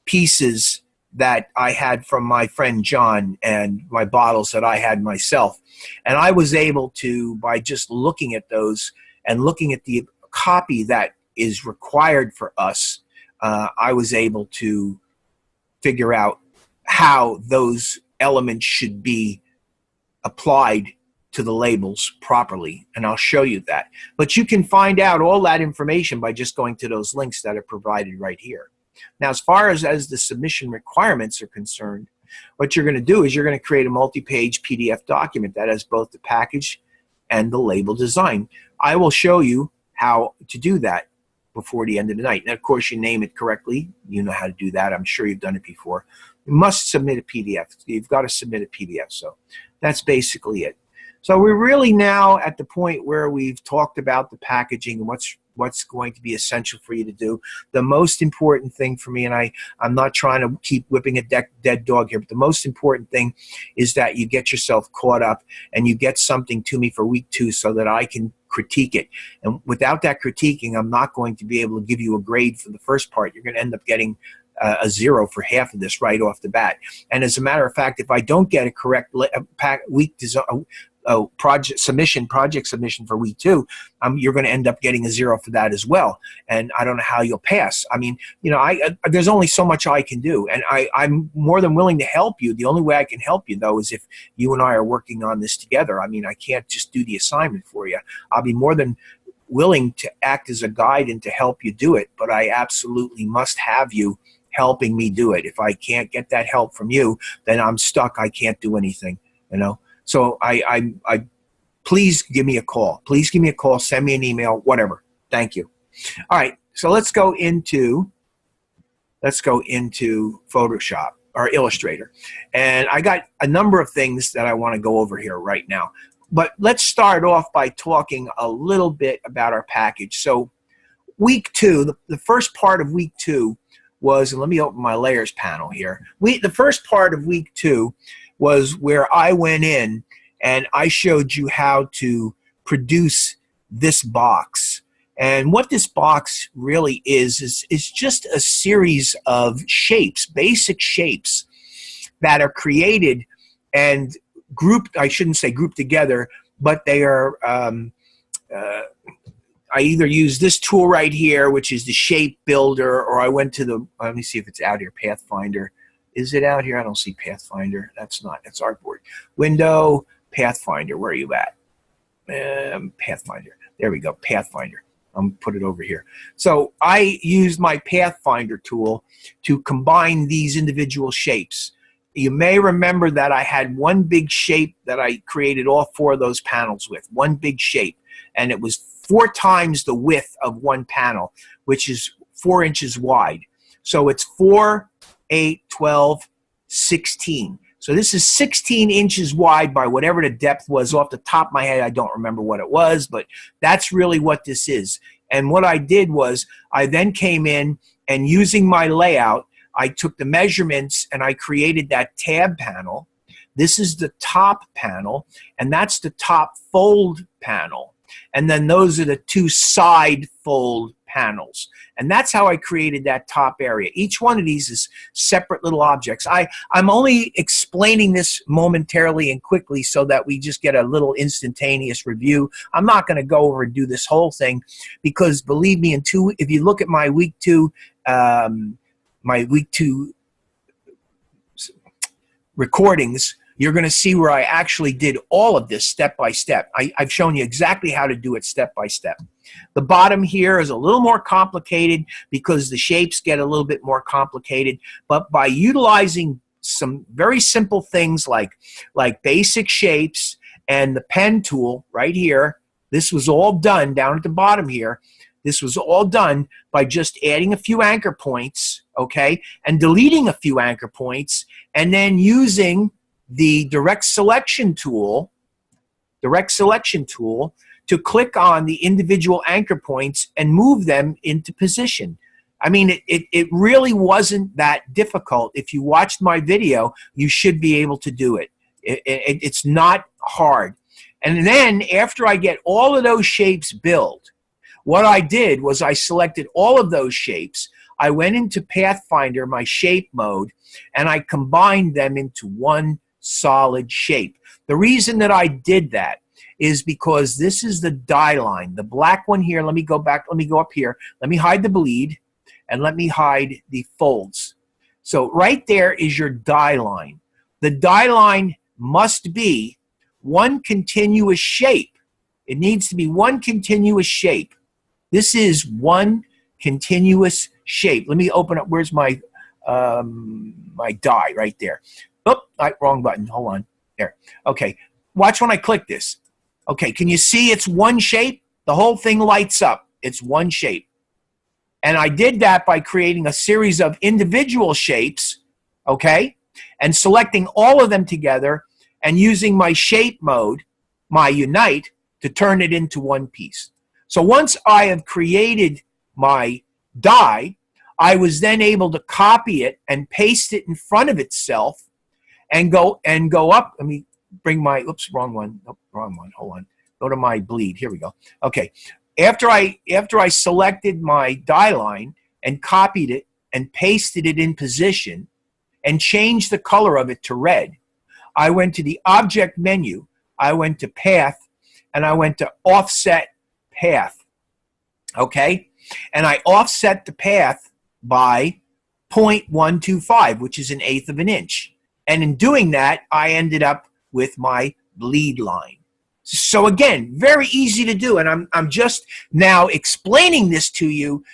pieces that I had from my friend John, and my bottles that I had myself. And I was able to, by just looking at those and looking at the copy that is required for us, I was able to figure out how those elements should be applied to the labels properly, and I'll show you that. But you can find out all that information by just going to those links that are provided right here. Now, as far as the submission requirements are concerned, what you're going to do is you're going to create a multi-page PDF document that has both the package and the label design. I will show you how to do that before the end of the night. And of course, you name it correctly. You know how to do that. I'm sure you've done it before. You must submit a PDF. You've got to submit a PDF. So that's basically it. So we're really now at the point where we've talked about the packaging and what's going to be essential for you to do. The most important thing for me, and I'm not trying to keep whipping a dead dog here, but the most important thing is that you get yourself caught up and you get something to me for week 2 so that I can critique it. And without that critiquing, I'm not going to be able to give you a grade for the first part. You're going to end up getting a 0 for half of this right off the bat. And as a matter of fact, if I don't get a correct project submission for week 2, you're going to end up getting a 0 for that as well. And I don't know how you'll pass. I mean, you know, there's only so much I can do, and I'm more than willing to help you. The only way I can help you, though, is if you and I are working on this together. I mean, I can't just do the assignment for you. I'll be more than willing to act as a guide and to help you do it, but I absolutely must have you helping me do it. If I can't get that help from you, then I'm stuck. I can't do anything, you know. So I please give me a call. Please give me a call. Send me an email. Whatever. Thank you. All right. So let's go into Photoshop or Illustrator, and I got a number of things that I want to go over here right now. But let's start off by talking a little bit about our package. So week 2, the first part of week 2 was, and let me open my layers panel here. The first part of week 2 was where I went in and I showed you how to produce this box. And what this box really is just a series of shapes, basic shapes that are created and grouped, I shouldn't say grouped together, but they are, I either use this tool right here, which is the shape builder, or I went to the, let me see if it's out here, Pathfinder. Is it out here? I don't see Pathfinder. That's not, that's Artboard. Window, Pathfinder, where are you at? Pathfinder. There we go, Pathfinder. I'm put it over here. So I used my Pathfinder tool to combine these individual shapes. You may remember that I had one big shape that I created all 4 of those panels with, one big shape, and it was 4 times the width of one panel, which is 4 inches wide. So it's 4, 8, 12, 16. So this is 16 inches wide by whatever the depth was. Off the top of my head, I don't remember what it was, but that's really what this is. And what I did was I then came in and using my layout, I took the measurements and I created that tab panel. This is the top panel, and that's the top fold panel. And then those are the 2 side fold panels. And that's how I created that top area. Each one of these is separate little objects. I'm only explaining this momentarily and quickly so that we just get a little instantaneous review. I'm not going to go over and do this whole thing because believe me, if you look at my week 2 recordings, you're going to see where I actually did all of this step by step. I've shown you exactly how to do it step by step. The bottom here is a little more complicated because the shapes get a little bit more complicated, but by utilizing some very simple things like basic shapes and the pen tool right here, this was all done down at the bottom here. This was all done by just adding a few anchor points, okay, and deleting a few anchor points, and then using the direct selection tool to click on the individual anchor points and move them into position. I mean, it really wasn't that difficult. If you watched my video, you should be able to do it. It's not hard. And then after I get all of those shapes built, what I did was I selected all of those shapes. I went into Pathfinder, my shape mode, and I combined them into one solid shape. The reason that I did that is because this is the die line. The black one here, let me go back, let me go up here. Let me hide the bleed, and let me hide the folds. So right there is your die line. The die line must be one continuous shape. It needs to be one continuous shape. This is one continuous shape. Let me open up, where's my my die right there. Oh, wrong button, hold on. There, okay. Watch when I click this. Okay, can you see it's one shape? The whole thing lights up. It's one shape. And I did that by creating a series of individual shapes, okay, and selecting all of them together and using my shape mode, my unite, to turn it into one piece. So once I have created my die, I was then able to copy it and paste it in front of itself and go up. Let me bring my, oops, wrong one. Nope, wrong one. Hold on. Go to my bleed. Here we go. Okay. After I selected my die line and copied it and pasted it in position and changed the color of it to red, I went to the object menu, I went to path, and I went to offset path. Okay? And I offset the path by 0.125, which is 1/8 of an inch. And in doing that, I ended up with my bleed line. So again, very easy to do, and I'm just now explaining this to you.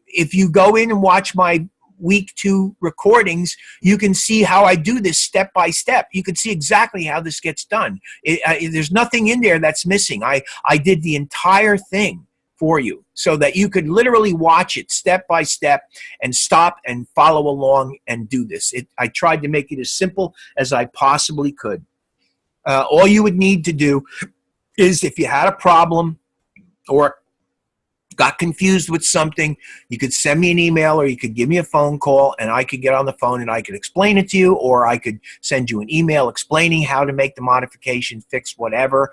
If you go in and watch my week 2 recordings, you can see how I do this step by step. You can see exactly how this gets done. There's nothing in there that's missing. I did the entire thing for you so that you could literally watch it step by step and stop and follow along and do this. I tried to make it as simple as I possibly could. All you would need to do is, if you had a problem or got confused with something, you could send me an email or you could give me a phone call and I could get on the phone and I could explain it to you, or I could send you an email explaining how to make the modification, fix whatever.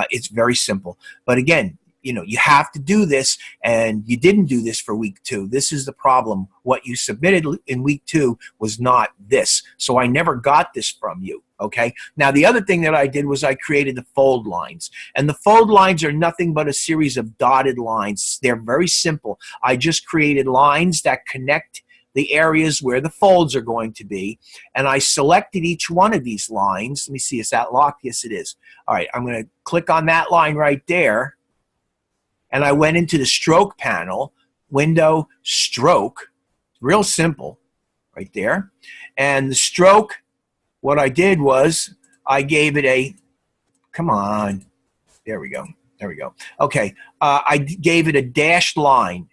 It's very simple. But again, you know, you have to do this, and you didn't do this for week 2. This is the problem. What you submitted in week 2 was not this. So I never got this from you, okay? Now, the other thing that I did was I created the fold lines. And the fold lines are nothing but a series of dotted lines. They're very simple. I just created lines that connect the areas where the folds are going to be. And I selected each one of these lines. Let me see, is that locked? Yes, it is. All right, I'm going to click on that line right there. and I went into the stroke panel, window, stroke, real simple right there. And the stroke, what I did was I gave it a, come on, there we go. There we go. Okay, I gave it a dashed line,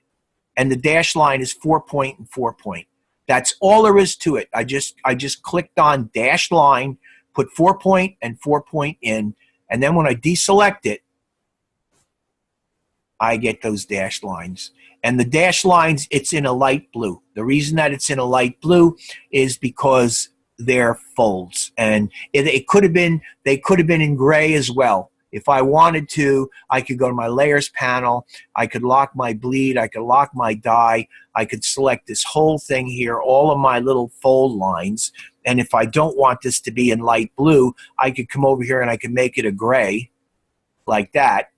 and the dashed line is 4-point and 4-point. That's all there is to it. I just clicked on dashed line, put 4-point and 4-point in, and then when I deselect it, I get those dashed lines. And the dashed lines, it's in a light blue. The reason that it's in a light blue is because they're folds, and they could have been in gray as well. If I wanted to, I could go to my layers panel, I could lock my bleed, I could lock my dye, I could select this whole thing here, all of my little fold lines, and if I don't want this to be in light blue, I could come over here and I could make it a gray, like that,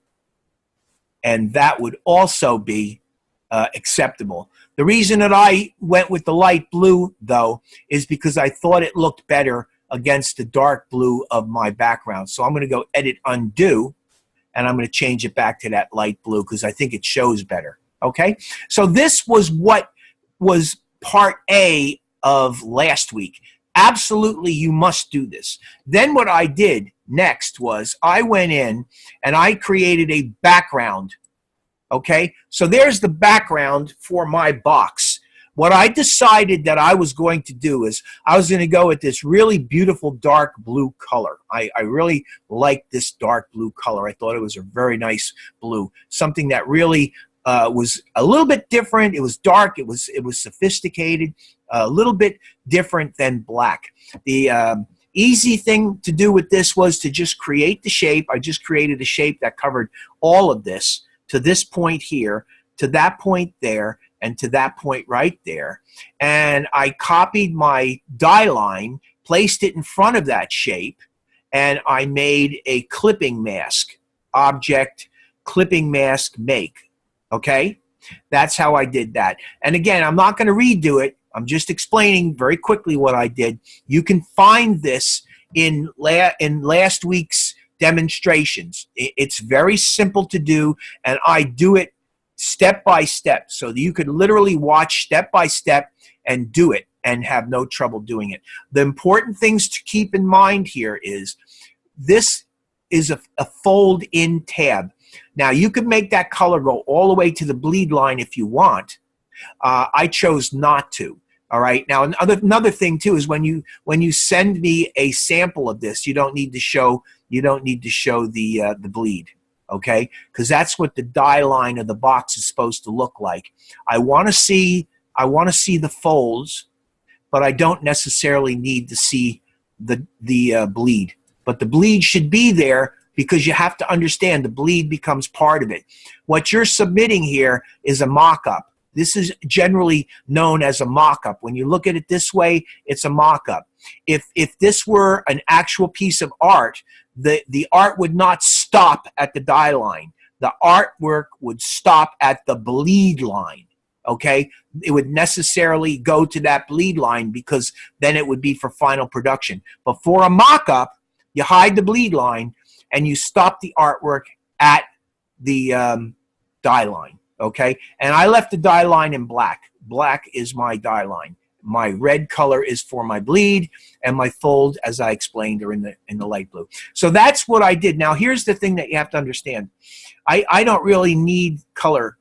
and that would also be acceptable. The reason that I went with the light blue, though, is because I thought it looked better against the dark blue of my background. So I'm going to go edit undo, and I'm going to change it back to that light blue because I think it shows better. Okay, so this was what was part A of last week. Absolutely, you must do this. Then what I did next was I went in and I created a background. Okay, so there's the background for my box. What I decided that I was going to do is I was going to go with this really beautiful dark blue color. I really liked this dark blue color. I thought it was a very nice blue, something that really was a little bit different. It was dark. It was sophisticated, a little bit different than black. The easy thing to do with this was to just create the shape. I just created a shape that covered all of this to this point here, to that point there, and to that point right there. And I copied my die line, placed it in front of that shape, and I made a clipping mask, object, clipping mask, make. Okay? That's how I did that. And again, I'm not going to redo it. I'm just explaining very quickly what I did. You can find this in last week's demonstrations. It's very simple to do, and I do it step by step, so that you could literally watch step by step and do it and have no trouble doing it. The important things to keep in mind here is this is a fold in tab. Now you could make that color go all the way to the bleed line if you want. I chose not to. All right. Now another thing too is when you send me a sample of this, you don't need to show the bleed. Okay, because that's what the die line of the box is supposed to look like. I want to see the folds, but I don't necessarily need to see the bleed. But the bleed should be there because you have to understand the bleed becomes part of it. What you're submitting here is a mock-up. This is generally known as a mock-up. When you look at it this way, it's a mock-up. If this were an actual piece of art, the art would not stop at the die line. The artwork would stop at the bleed line. Okay? It would necessarily go to that bleed line because then it would be for final production. But for a mock-up, you hide the bleed line and you stop the artwork at the die line. Okay? And I left the die line in black. Black is my die line. My red color is for my bleed, and my fold, as I explained, are in the light blue. So that's what I did. Now, here's the thing that you have to understand. I don't really need color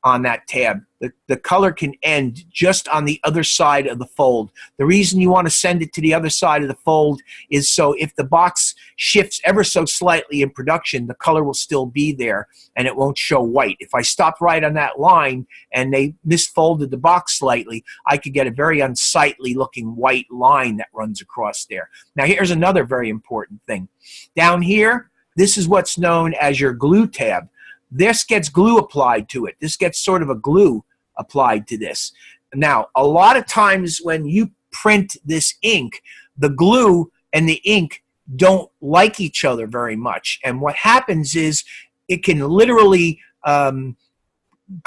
on that tab. The color can end just on the other side of the fold. The reason you want to send it to the other side of the fold is so if the box shifts ever so slightly in production, the color will still be there and it won't show white. If I stopped right on that line and they misfolded the box slightly, I could get a very unsightly looking white line that runs across there. Now here's another very important thing. Down here, this is what's known as your glue tab. This gets glue applied to it. This gets sort of a glue applied to this. Now, a lot of times when you print this ink, the glue and the ink don't like each other very much. And what happens is it can literally come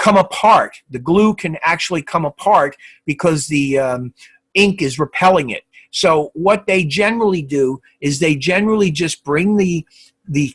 apart. The glue can actually come apart because the ink is repelling it. So what they generally do is they generally just bring the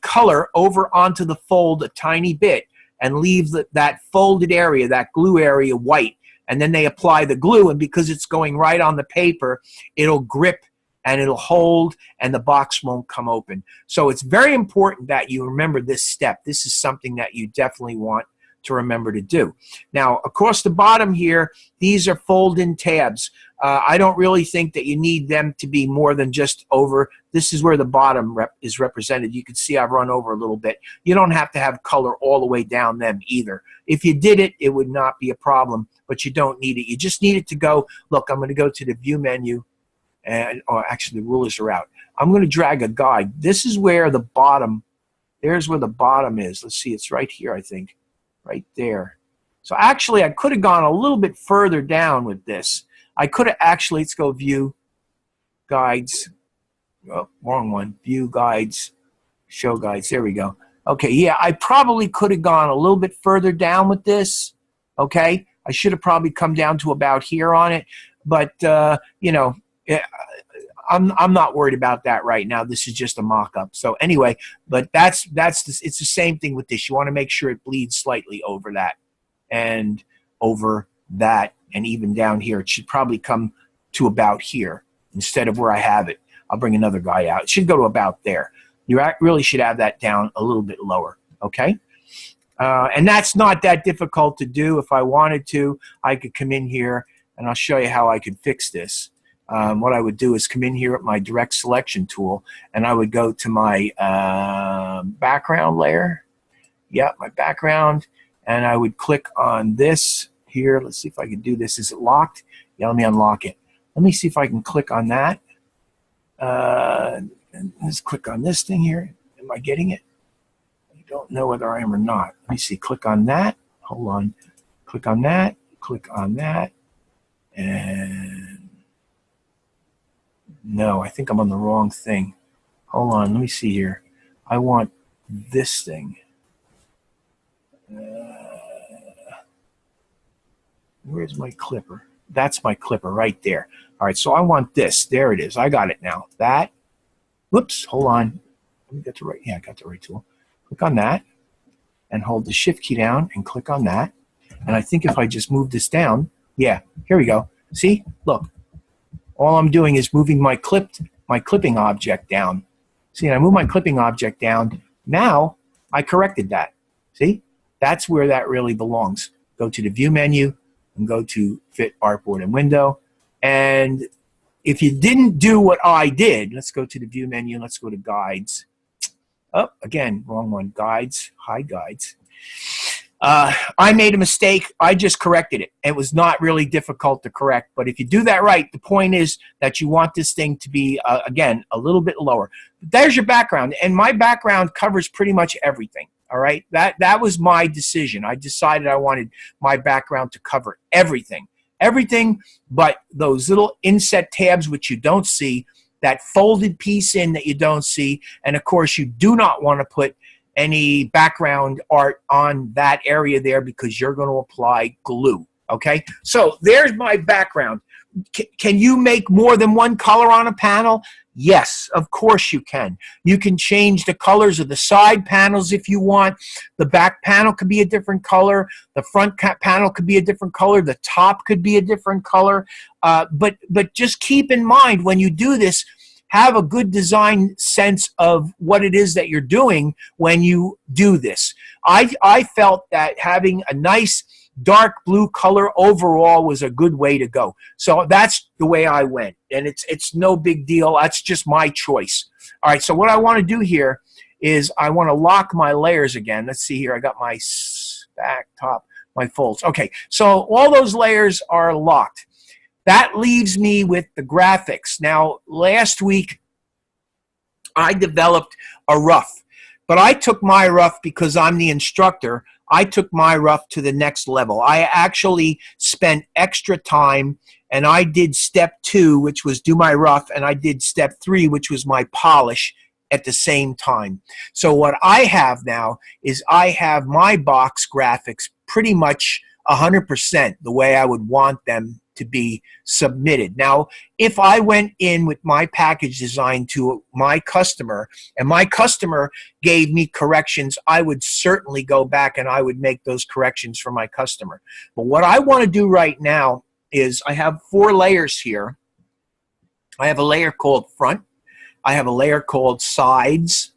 color over onto the fold a tiny bit, and leave that folded area, that glue area, white. And then they apply the glue, and because it's going right on the paper, it'll grip and it'll hold, and the box won't come open. So it's very important that you remember this step. This is something that you definitely want to remember to do. Now, across the bottom here, these are fold-in tabs. I don't really think that you need them to be more than just over. This is where the bottom is represented. You can see I've run over a little bit. You don't have to have color all the way down them either. If you did it, it would not be a problem, but you don't need it. You just need it to go, look, I'm going to go to the view menu, and actually the rulers are out. I'm going to drag a guide. This is where the bottom, there's where the bottom is. Let's see, it's right here, I think. Right there. So actually, I could have gone a little bit further down with this. I could have actually, let's go view guides. Oh, wrong one. View guides, show guides. There we go. Okay, yeah, I probably could have gone a little bit further down with this. Okay, I should have probably come down to about here on it. But, you know, I'm not worried about that right now. This is just a mock-up. So anyway, but it's the same thing with this. You want to make sure it bleeds slightly over that and over that, and even down here. It should probably come to about here instead of where I have it. I'll bring another guy out. It should go to about there. You really should have that down a little bit lower, okay? And that's not that difficult to do. If I wanted to, I could come in here, and I'll show you how I could fix this. What I would do is come in here at my direct selection tool, and I would go to my background layer. Yeah, my background, and I would click on this here. Let's see if I can do this. Is it locked? Yeah, let me unlock it. Let me see if I can click on that. And let's click on this thing here. Am I getting it? I don't know whether I am or not. Let me see. Click on that. Hold on. Click on that. Click on that. And no, I think I'm on the wrong thing. Hold on, let me see here. I want this thing. Where's my clipper? That's my clipper right there. All right, so I want this. There it is. I got it now. That. Whoops, hold on. Let me get the right. Yeah, I got the right tool. Click on that and hold the shift key down and click on that. And I think if I just move this down, yeah, here we go. See? Look. All I'm doing is moving my clipping object down. See, and I move my clipping object down. Now, I corrected that. See? That's where that really belongs. Go to the View menu and go to Fit Artboard and Window. And if you didn't do what I did, let's go to the View menu. Let's go to Guides. Oh, again, wrong one. Guides. Hide Guides. I made a mistake. I just corrected it. It was not really difficult to correct. But if you do that right, the point is that you want this thing to be, again, a little bit lower. But there's your background. And my background covers pretty much everything. All right? That was my decision. I decided I wanted my background to cover everything. Everything but those little inset tabs which you don't see, that folded piece in that you don't see. And, of course, you do not want to put any background art on that area there because you're going to apply glue, okay? So there's my background. Can you make more than one color on a panel? Yes, of course you can. You can change the colors of the side panels if you want. The back panel could be a different color. The front panel could be a different color. The top could be a different color. But just keep in mind when you do this, have a good design sense of what it is that you're doing when you do this. I felt that having a nice dark blue color overall was a good way to go. So that's the way I went. And it's no big deal. That's just my choice. All right, so what I want to do here is I want to lock my layers again. Let's see here. I got my stack top, my folds. Okay, so all those layers are locked. That leaves me with the graphics. Now, last week, I developed a rough. But I took my rough because I'm the instructor. I took my rough to the next level. I actually spent extra time, and I did step 2, which was do my rough, and I did step 3, which was my polish at the same time. So what I have now is I have my box graphics pretty much 100% the way I would want them to be submitted. Now, if I went in with my package design to my customer and my customer gave me corrections, I would certainly go back and I would make those corrections for my customer. But what I want to do right now is I have 4 layers here. I have a layer called front. I have a layer called sides,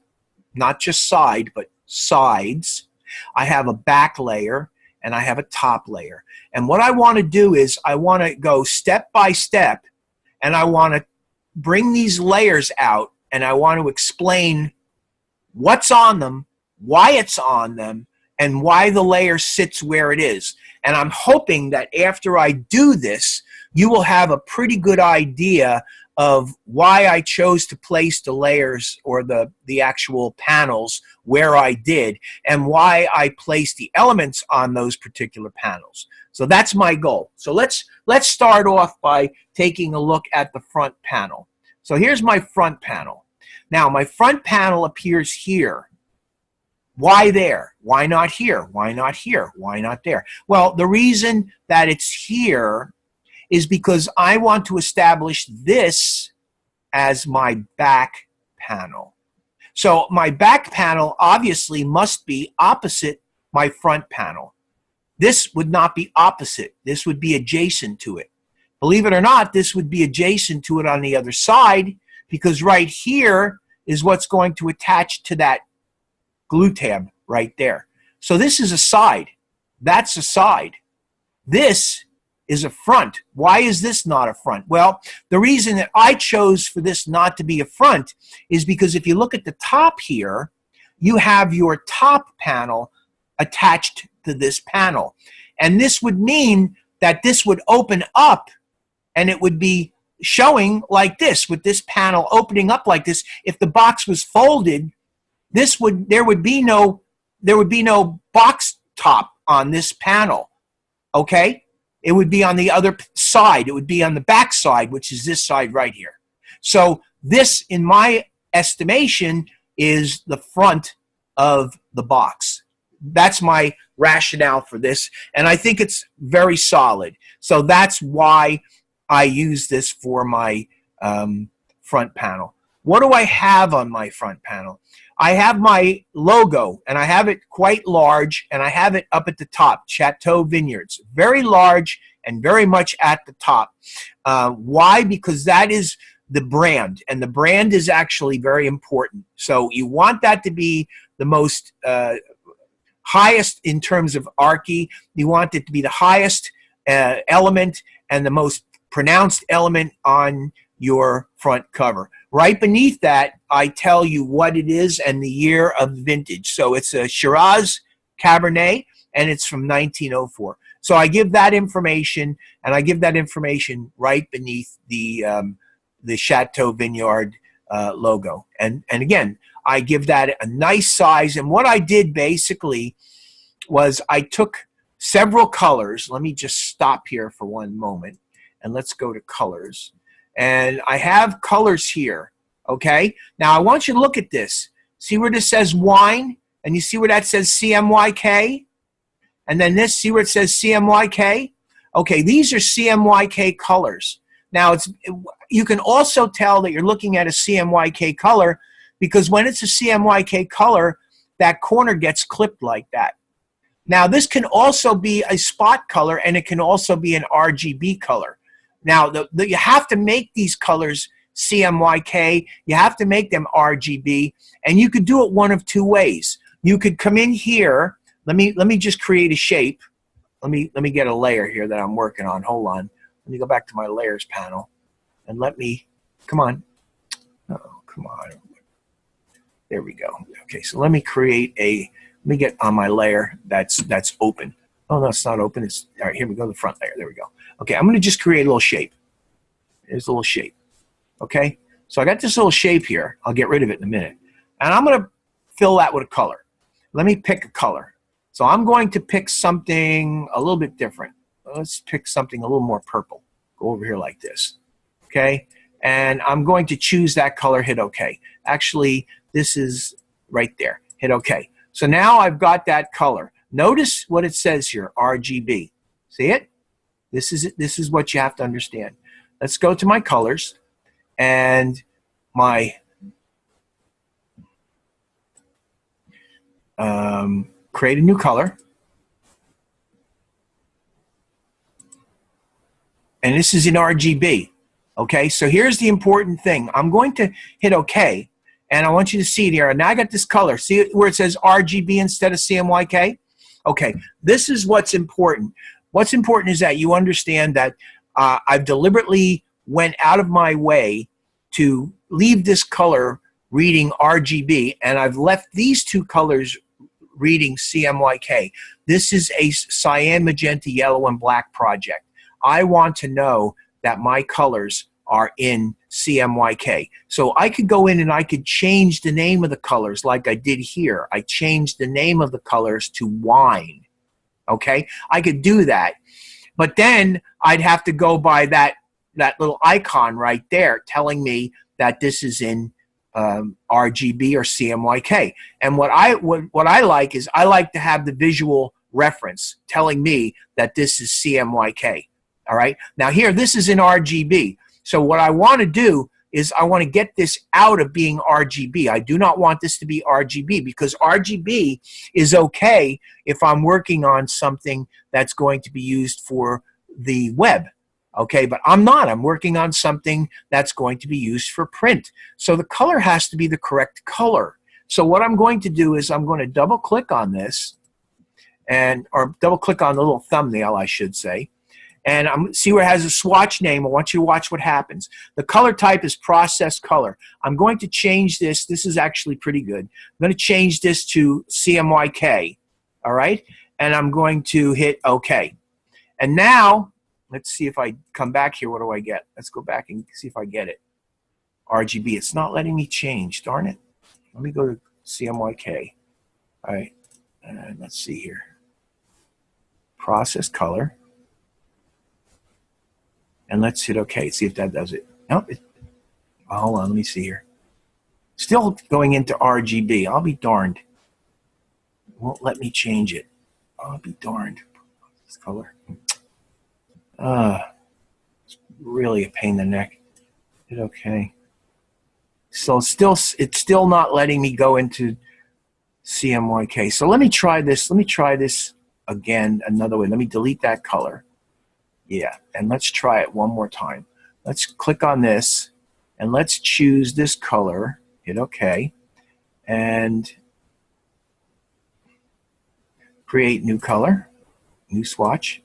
not just side, but sides. I have a back layer, and I have a top layer. And what I want to do is I want to go step by step, and I want to bring these layers out, and I want to explain what's on them, why it's on them, and why the layer sits where it is. And I'm hoping that after I do this, you will have a pretty good idea of why I chose to place the layers or the actual panels where I did, and why I placed the elements on those particular panels. So that's my goal. So let's start off by taking a look at the front panel. So here's my front panel. Now my front panel appears here. Why there? Why not here? Why not here? Why not there? Well, the reason that it's here is because I want to establish this as my back panel. So my back panel obviously must be opposite my front panel. This would not be opposite. This would be adjacent to it. Believe it or not, this would be adjacent to it on the other side, because right here is what's going to attach to that glue tab right there. So this is a side. That's a side. This is a front. Why is this not a front? Well, the reason that I chose for this not to be a front is because if you look at the top here, you have your top panel attached to this panel. And this would mean that this would open up and it would be showing like this, with this panel opening up like this. If the box was folded, there would be no box top on this panel. Okay? It would be on the other side. It would be on the back side, which is this side right here. So this, in my estimation, is the front of the box. That's my rationale for this, and I think it's very solid. So that's why I use this for my front panel. What do I have on my front panel? I have my logo, and I have it quite large, and I have it up at the top, Chateau Vineyards. Very large and very much at the top. Why? Because that is the brand, and the brand is actually very important. So you want that to be the most highest in terms of archy. You want it to be the highest element and the most pronounced element on your front cover. Right beneath that, I tell you what it is and the year of vintage. So it's a Shiraz Cabernet, and it's from 1904. So I give that information, and I give that information right beneath the Chateau Vineyard logo. And again, I give that a nice size. And what I did basically was I took several colors. Let me just stop here for one moment, and let's go to colors. And I have colors here, okay? Now, I want you to look at this. See where this says wine? And you see where that says CMYK? And then this, see where it says CMYK? Okay, these are CMYK colors. Now, you can also tell that you're looking at a CMYK color because when it's a CMYK color, that corner gets clipped like that. Now, this can also be a spot color, and it can also be an RGB color. Now, you have to make these colors CMYK. You have to make them RGB, and you could do it one of two ways. You could come in here. Let me just create a shape. Let me get a layer here that I'm working on. Hold on. Let me go back to my layers panel, and come on. Oh, come on. There we go. Okay, so let me get on my layer that's open. Oh, no, it's not open. All right, here we go, the front layer. There we go. Okay, I'm going to just create a little shape. There's a little shape. Okay, so I got this little shape here. I'll get rid of it in a minute. And I'm going to fill that with a color. Let me pick a color. So I'm going to pick something a little bit different. Let's pick something a little more purple. Go over here like this. Okay, and I'm going to choose that color, hit OK. Actually, this is right there. Hit OK. So now I've got that color. Notice what it says here, RGB. See it? This is what you have to understand. Let's go to my colors and my create a new color. And this is in RGB. Okay, so here's the important thing. I'm going to hit OK, and I want you to see it here. And now I got this color. See where it says RGB instead of CMYK? Okay, this is what's important. What's important is that you understand that I've deliberately went out of my way to leave this color reading RGB, and I've left these two colors reading CMYK. This is a cyan, magenta, yellow, and black project. I want to know that my colors are in CMYK. So I could go in and I could change the name of the colors like I did here. I changed the name of the colors to wine. Okay, I could do that. But then I'd have to go by that little icon right there telling me that this is in RGB or CMYK. And what I like is I like to have the visual reference telling me that this is CMYK. All right. Now here, this is in RGB. So what I want to do is I want to get this out of being RGB. I do not want this to be RGB because RGB is okay if I'm working on something that's going to be used for the web. Okay, but I'm not. I'm working on something that's going to be used for print. So the color has to be the correct color. So what I'm going to do is I'm going to double click on this or double click on the little thumbnail, I should say. And see where it has a swatch name. I want you to watch what happens. The color type is process color. I'm going to change this. This is actually pretty good. I'm going to change this to CMYK. All right? And I'm going to hit OK. And now, let's see if I come back here. What do I get? Let's go back and see if I get it. RGB. It's not letting me change. Darn it. Let me go to CMYK. All right. And let's see here. Process color. And let's hit OK. See if that does it. Nope. Oh, hold on. Let me see here. Still going into RGB. I'll be darned. It won't let me change it. I'll be darned. This color. It's really a pain in the neck. Hit OK. So it's still not letting me go into CMYK. So let me try this. Let me try this again another way. Let me delete that color. Yeah, and let's try it one more time. Let's click on this, and let's choose this color. Hit OK, and create new color, new swatch.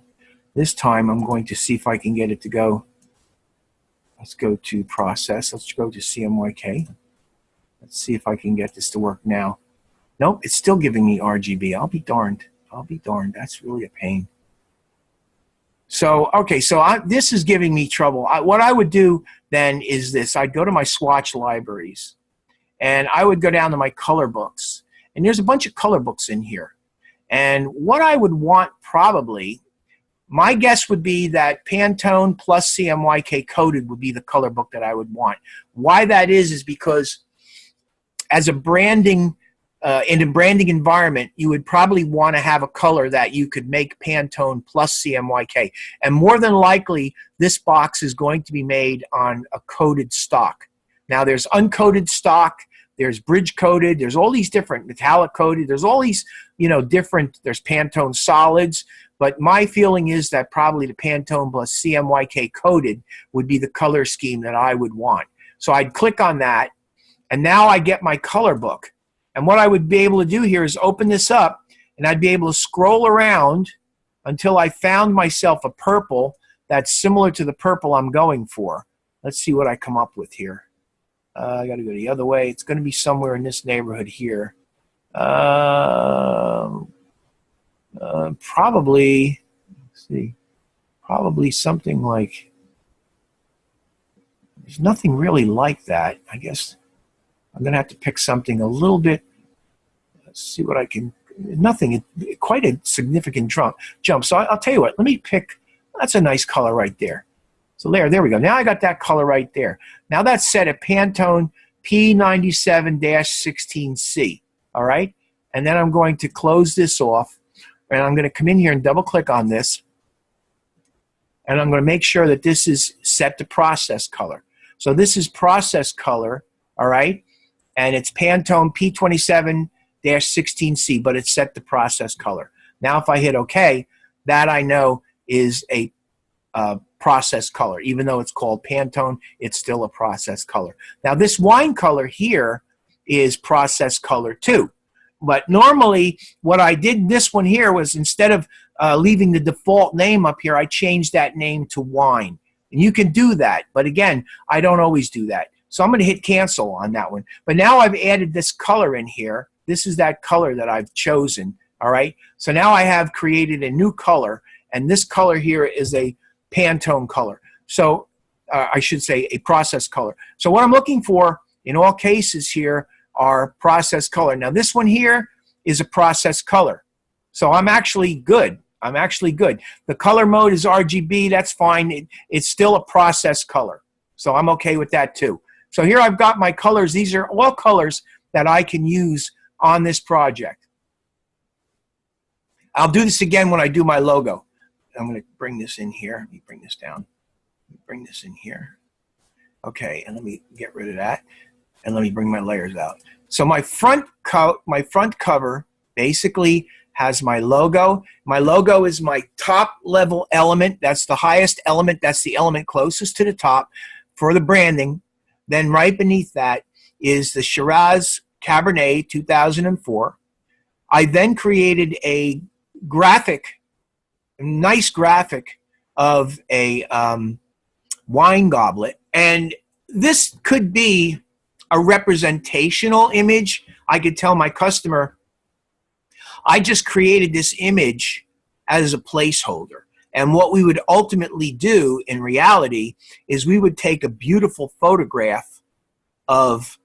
This time I'm going to see if I can get it to go. Let's go to process. Let's go to CMYK. Let's see if I can get this to work now. Nope, it's still giving me RGB. I'll be darned. I'll be darned. That's really a pain. So, okay, so this is giving me trouble. What I would do then is this. I'd go to my swatch libraries, and I would go down to my color books. And there's a bunch of color books in here. And what I would want probably, my guess would be that Pantone plus CMYK coded would be the color book that I would want. Why that is because as a branding in a branding environment, you would probably want to have a color that you could make Pantone plus CMYK. And more than likely, this box is going to be made on a coated stock. Now, there's uncoated stock, there's bridge coated, there's all these different metallic coated, there's all these, different, there's Pantone solids. But my feeling is that probably the Pantone plus CMYK coated would be the color scheme that I would want. So I'd click on that, and now I get my color book. And what I would be able to do here is open this up, and I'd be able to scroll around until I found myself a purple that's similar to the purple I'm going for. Let's see what I come up with here. I got to go the other way. It's going to be somewhere in this neighborhood here. Probably, let's see, probably something like, there's nothing really like that. I guess I'm going to have to pick something a little bit. Let's see what I can, nothing, quite a significant jump. So I'll tell you what, let me pick, that's a nice color right there. So there we go. Now I got that color right there. Now that's set at Pantone P97-16C, all right? And then I'm going to close this off, and I'm going to come in here and double click on this. and I'm going to make sure that this is set to process color. So this is process color, all right? And it's Pantone P27-16C, but it's set to process color. Now if I hit OK, that I know is a process color. Even though it's called Pantone, it's still a process color. Now this wine color here is process color too. But normally what I did in this one here was, instead of leaving the default name up here, I changed that name to wine. And you can do that, but again, I don't always do that. So I'm going to hit cancel on that one. But now I've added this color in here. This is that color that I've chosen, all right? So now I have created a new color, and this color here is a Pantone color. So I should say a process color. So what I'm looking for in all cases here are process color. Now this one here is a process color. So I'm actually good. I'm actually good. The color mode is RGB. That's fine. It's still a process color. So I'm okay with that too. So here I've got my colors. These are all colors that I can use on this project. I'll do this again when I do my logo. I'm going to bring this in here. Let me bring this down. Let me bring this in here. Okay, and let me get rid of that. And let me bring my layers out. So my front cover basically has my logo. My logo is my top level element. That's the highest element. That's the element closest to the top for the branding. Then right beneath that is the Shiraz Cabernet 2004. I then created a graphic, a nice graphic of a wine goblet. And this could be a representational image. I could tell my customer, I just created this image as a placeholder. And what we would ultimately do in reality is we would take a beautiful photograph of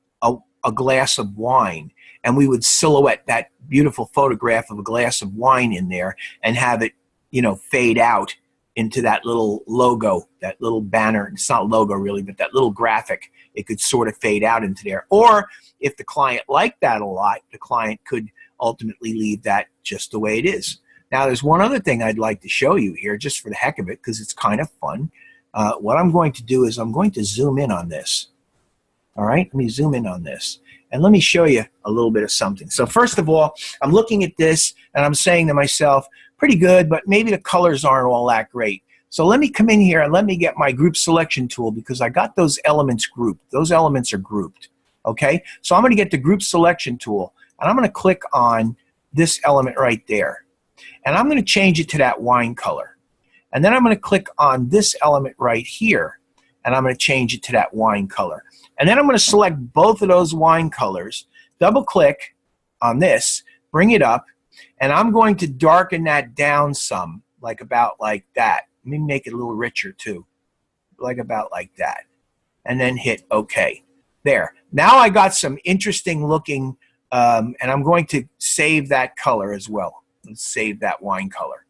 a glass of wine, and we would silhouette that beautiful photograph of a glass of wine in there and have it, you know, fade out into that little logo, that little banner. It's not logo really, but that little graphic. It could sort of fade out into there. Or if the client liked that a lot, the client could ultimately leave that just the way it is. Now, there's one other thing I'd like to show you here, just for the heck of it, because it's kind of fun. What I'm going to do is I'm going to zoom in on this. All right, let me zoom in on this. And let me show you a little bit of something. So first of all, I'm looking at this, and I'm saying to myself, pretty good, but maybe the colors aren't all that great. So let me come in here and let me get my group selection tool, because I got those elements grouped. Those elements are grouped. Okay, so I'm going to get the group selection tool, and I'm going to click on this element right there. And I'm going to change it to that wine color. And then I'm going to click on this element right here, and I'm going to change it to that wine color. And then I'm going to select both of those wine colors, double click on this, bring it up, and I'm going to darken that down some, like about like that. Let me make it a little richer too, like about like that. And then hit OK. There. Now I got some interesting looking, and I'm going to save that color as well. Let's save that wine color.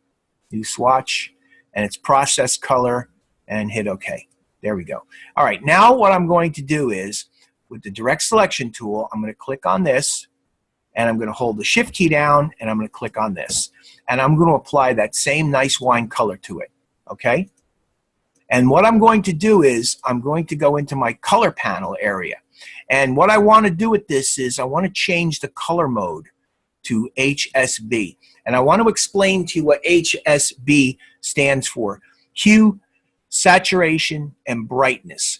New swatch, and it's process color, and hit OK. There we go. All right, now what I'm going to do is, with the direct selection tool, I'm going to click on this, and I'm going to hold the shift key down, and I'm going to click on this. And I'm going to apply that same nice wine color to it, okay? And what I'm going to do is, I'm going to go into my color panel area. And what I want to do with this is, I want to change the color mode to HSB. And I want to explain to you what HSB stands for. Hue, saturation, and brightness.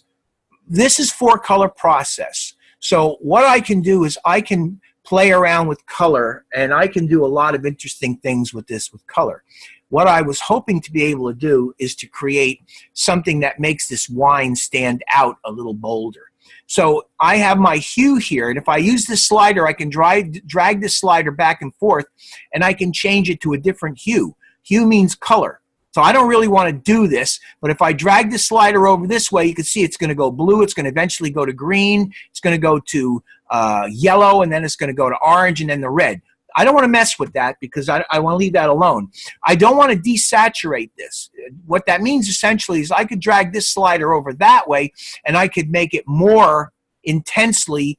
This is for color process. So what I can do is I can play around with color, and I can do a lot of interesting things with this with color. What I was hoping to be able to do is to create something that makes this wine stand out a little bolder. So I have my hue here, and if I use this slider, I can drag this slider back and forth, and I can change it to a different hue. Hue means color. So I don't really want to do this, but if I drag the slider over this way, you can see it's going to go blue, it's going to eventually go to green, it's going to go to yellow, and then it's going to go to orange, and then the red. I don't want to mess with that because I want to leave that alone. I don't want to desaturate this. What that means essentially is I could drag this slider over that way, and I could make it more intensely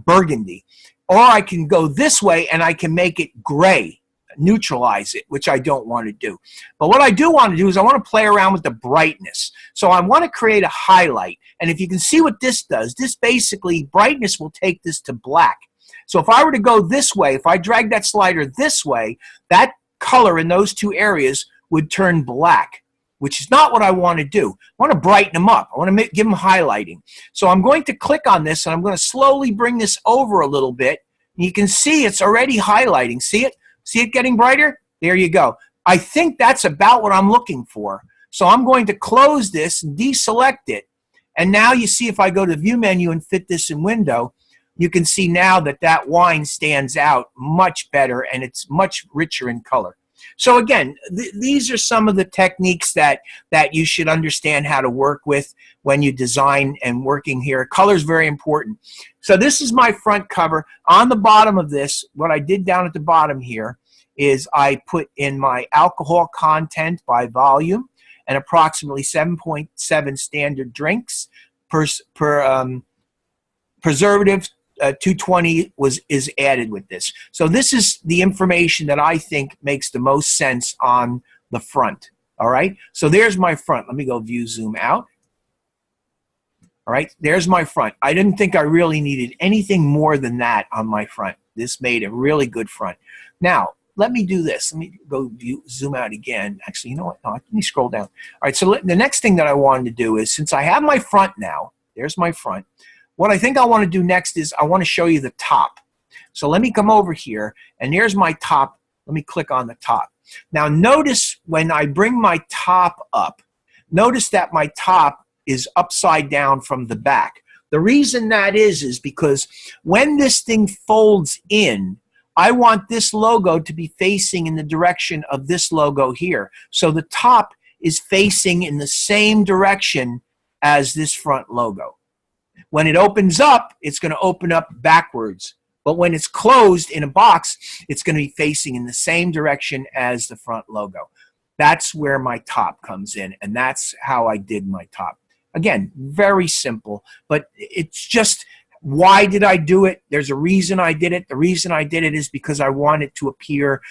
burgundy. Or I can go this way, and I can make it gray. neutralize it, which I don't want to do. But what I do want to do is I want to play around with the brightness. So I want to create a highlight. And if you can see what this does, this basically, brightness will take this to black. So if I were to go this way, if I drag that slider this way, that color in those two areas would turn black, which is not what I want to do. I want to brighten them up. I want to give them highlighting. So I'm going to click on this, and I'm going to slowly bring this over a little bit. And you can see it's already highlighting. See it? See it getting brighter? There you go. I think that's about what I'm looking for. So I'm going to close this, deselect it. And now you see if I go to the View menu and fit this in Window, you can see now that that wine stands out much better and it's much richer in color. So again, these are some of the techniques that you should understand how to work with when you design and working here. Color is very important. So this is my front cover. On the bottom of this, what I did down at the bottom here is I put in my alcohol content by volume and approximately 7.7 standard drinks per preservative. 220 is added with this. So this is the information that I think makes the most sense on the front. All right. So there's my front. Let me go view zoom out. All right. There's my front. I didn't think I really needed anything more than that on my front. This made a really good front. Now let me do this. Let me go zoom out again. Actually, you know what? No, let me scroll down. All right. So the next thing that I wanted to do is, since I have my front now, there's my front. What I think I want to do next is I want to show you the top. So let me come over here, and there's my top. Let me click on the top. Now notice when I bring my top up, notice that my top is upside down from the back. The reason that is because when this thing folds in, I want this logo to be facing in the direction of this logo here. So the top is facing in the same direction as this front logo. When it opens up, it's going to open up backwards. But when it's closed in a box, it's going to be facing in the same direction as the front logo. That's where my top comes in, and that's how I did my top. Again, very simple, but it's just, why did I do it? There's a reason I did it. The reason I did it is because I want it to appear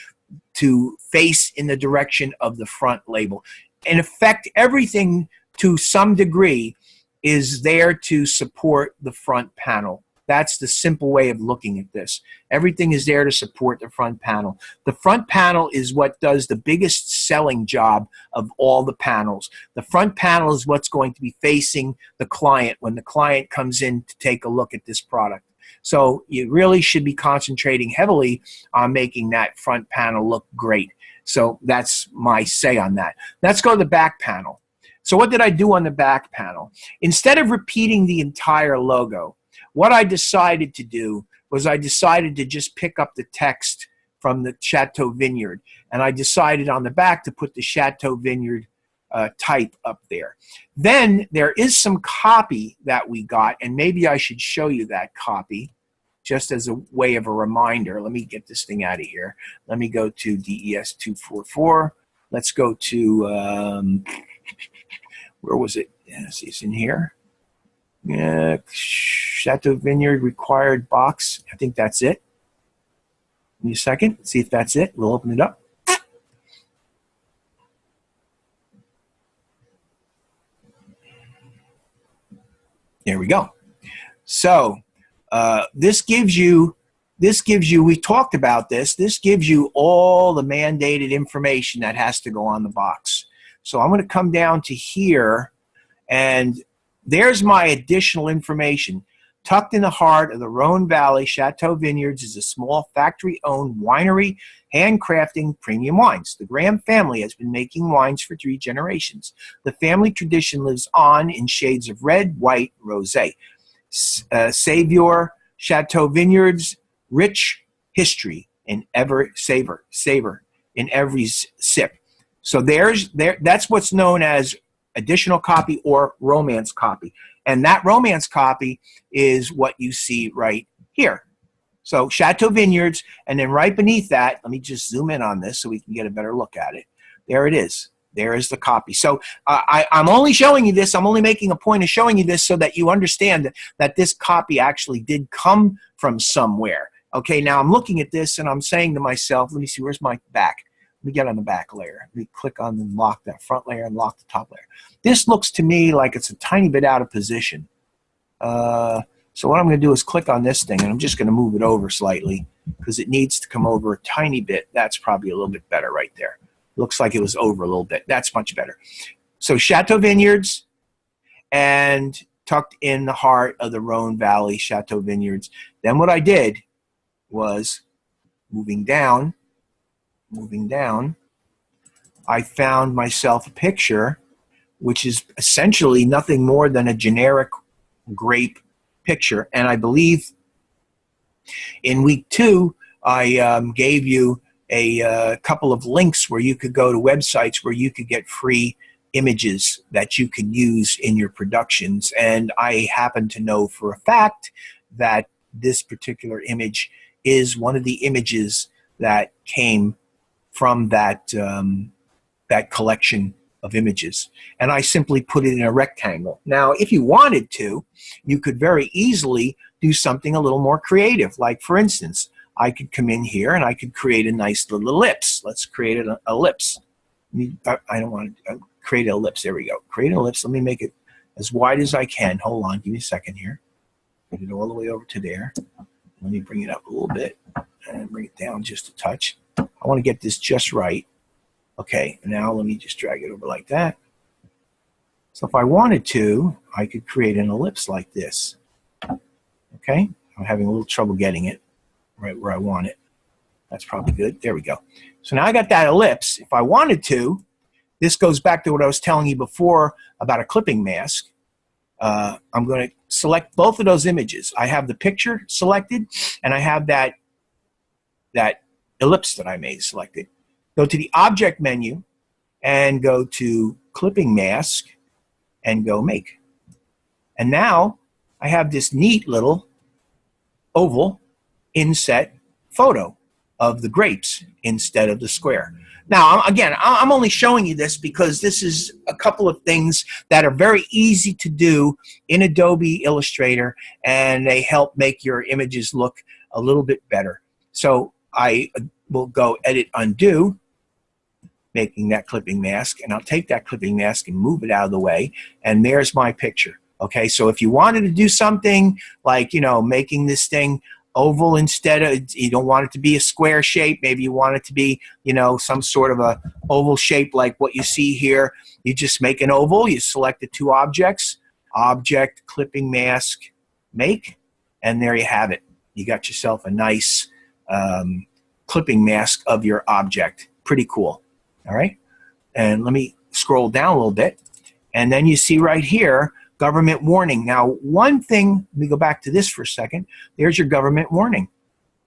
to face in the direction of the front label. In effect, everything to some degree is there to support the front panel. That's the simple way of looking at this. Everything is there to support the front panel. The front panel is what does the biggest selling job of all the panels. The front panel is what's going to be facing the client when the client comes in to take a look at this product. So you really should be concentrating heavily on making that front panel look great. So that's my say on that. Let's go to the back panel. So what did I do on the back panel? Instead of repeating the entire logo, what I decided to do was I decided to just pick up the text from the Chateau Vineyard. And I decided on the back to put the Chateau Vineyard type up there. Then there is some copy that we got, and maybe I should show you that copy just as a way of a reminder. Let me get this thing out of here. Let me go to DES-244. Let's go to... where was it? Yes, it's in here. Chateau Vineyard required box. I think that's it. Give me a second. See if that's it. We'll open it up. There we go. So this gives you, we talked about this gives you all the mandated information that has to go on the box. So I'm going to come down to here, and there's my additional information. Tucked in the heart of the Rhone Valley, Chateau Vineyards is a small factory-owned winery handcrafting premium wines. The Graham family has been making wines for 3 generations. The family tradition lives on in shades of red, white, rosé. Savor Chateau Vineyards, rich history in savor in every sip. So that's what's known as additional copy or romance copy. And that romance copy is what you see right here. So Chateau Vineyards, and then right beneath that, let me just zoom in on this so we can get a better look at it. There it is. There is the copy. So I'm only showing you this. I'm only making a point of showing you this so that you understand that this copy actually did come from somewhere. Okay, now I'm looking at this and I'm saying to myself, let me see, where's my back? Let me get on the back layer. Let me click on and lock that front layer and lock the top layer. This looks to me like it's a tiny bit out of position. So what I'm going to do is click on this thing, and I'm just going to move it over slightly because it needs to come over a tiny bit. That's probably a little bit better right there. Looks like it was over a little bit. That's much better. So Chateau Vineyards, and tucked in the heart of the Rhone Valley, Chateau Vineyards. Then what I did was moving down, I found myself a picture which is essentially nothing more than a generic grape picture. And I believe in week 2, I gave you a couple of links where you could go to websites where you could get free images that you could use in your productions. And I happen to know for a fact that this particular image is one of the images that came from that, that collection of images. And I simply put it in a rectangle. Now, if you wanted to, you could very easily do something a little more creative. Like, for instance, I could come in here and I could create a nice little ellipse. Let's create an ellipse. I don't want to create an ellipse. There we go. Create an ellipse. Let me make it as wide as I can. Hold on. Give me a second here. Get it all the way over to there. Let me bring it up a little bit and bring it down just a touch. I want to get this just right. Okay, now let me just drag it over like that. So if I wanted to, I could create an ellipse like this. Okay, I'm having a little trouble getting it right where I want it. That's probably good. There we go. So now I got that ellipse. If I wanted to, this goes back to what I was telling you before about a clipping mask. I'm going to select both of those images. I have the picture selected, and I have that ellipse that I made selected. Go to the Object menu and go to Clipping Mask and go Make. And now I have this neat little oval inset photo of the grapes instead of the square. Now, again, I'm only showing you this because this is a couple of things that are very easy to do in Adobe Illustrator, and they help make your images look a little bit better. So I will go Edit, Undo, making that clipping mask, and I'll take that clipping mask and move it out of the way, and there's my picture. Okay, so if you wanted to do something like, you know, making this thing oval instead of, you don't want it to be a square shape, maybe you want it to be, you know, some sort of a oval shape like what you see here, you just make an oval, you select the two objects, Object, Clipping Mask, Make, and there you have it. You got yourself a nice clipping mask of your object. Pretty cool. All right, and let me scroll down a little bit, and then you see right here, government warning. Now, one thing, let me go back to this for a second. There's your government warning.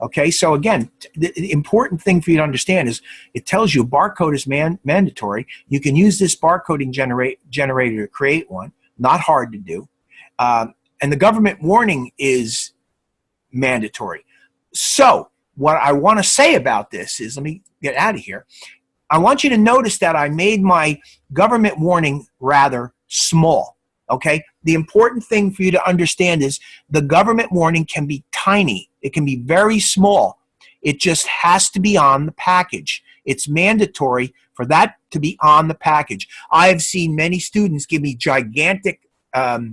Okay, so again, the important thing for you to understand is it tells you a barcode is mandatory. You can use this barcoding generator to create one. Not hard to do. And the government warning is mandatory. So what I want to say about this is, let me get out of here. I want you to notice that I made my government warning rather small, okay? The important thing for you to understand is the government warning can be tiny. It can be very small. It just has to be on the package. It's mandatory for that to be on the package. I've seen many students give me gigantic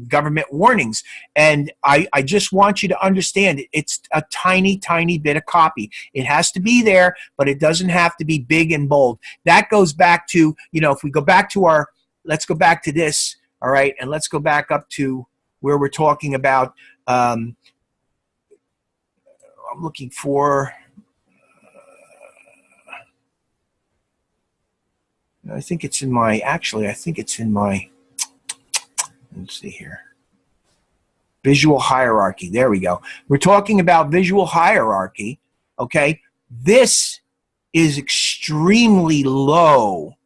government warnings, and I just want you to understand it's a tiny, tiny bit of copy. It has to be there, but it doesn't have to be big and bold. That goes back to, you know, if we go back to our, let's go back to this, all right, and let's go back up to where we're talking about, I'm looking for, I think it's in my, actually, I think it's in my, let's see here. Visual hierarchy. There we go. We're talking about visual hierarchy. Okay. This is extremely low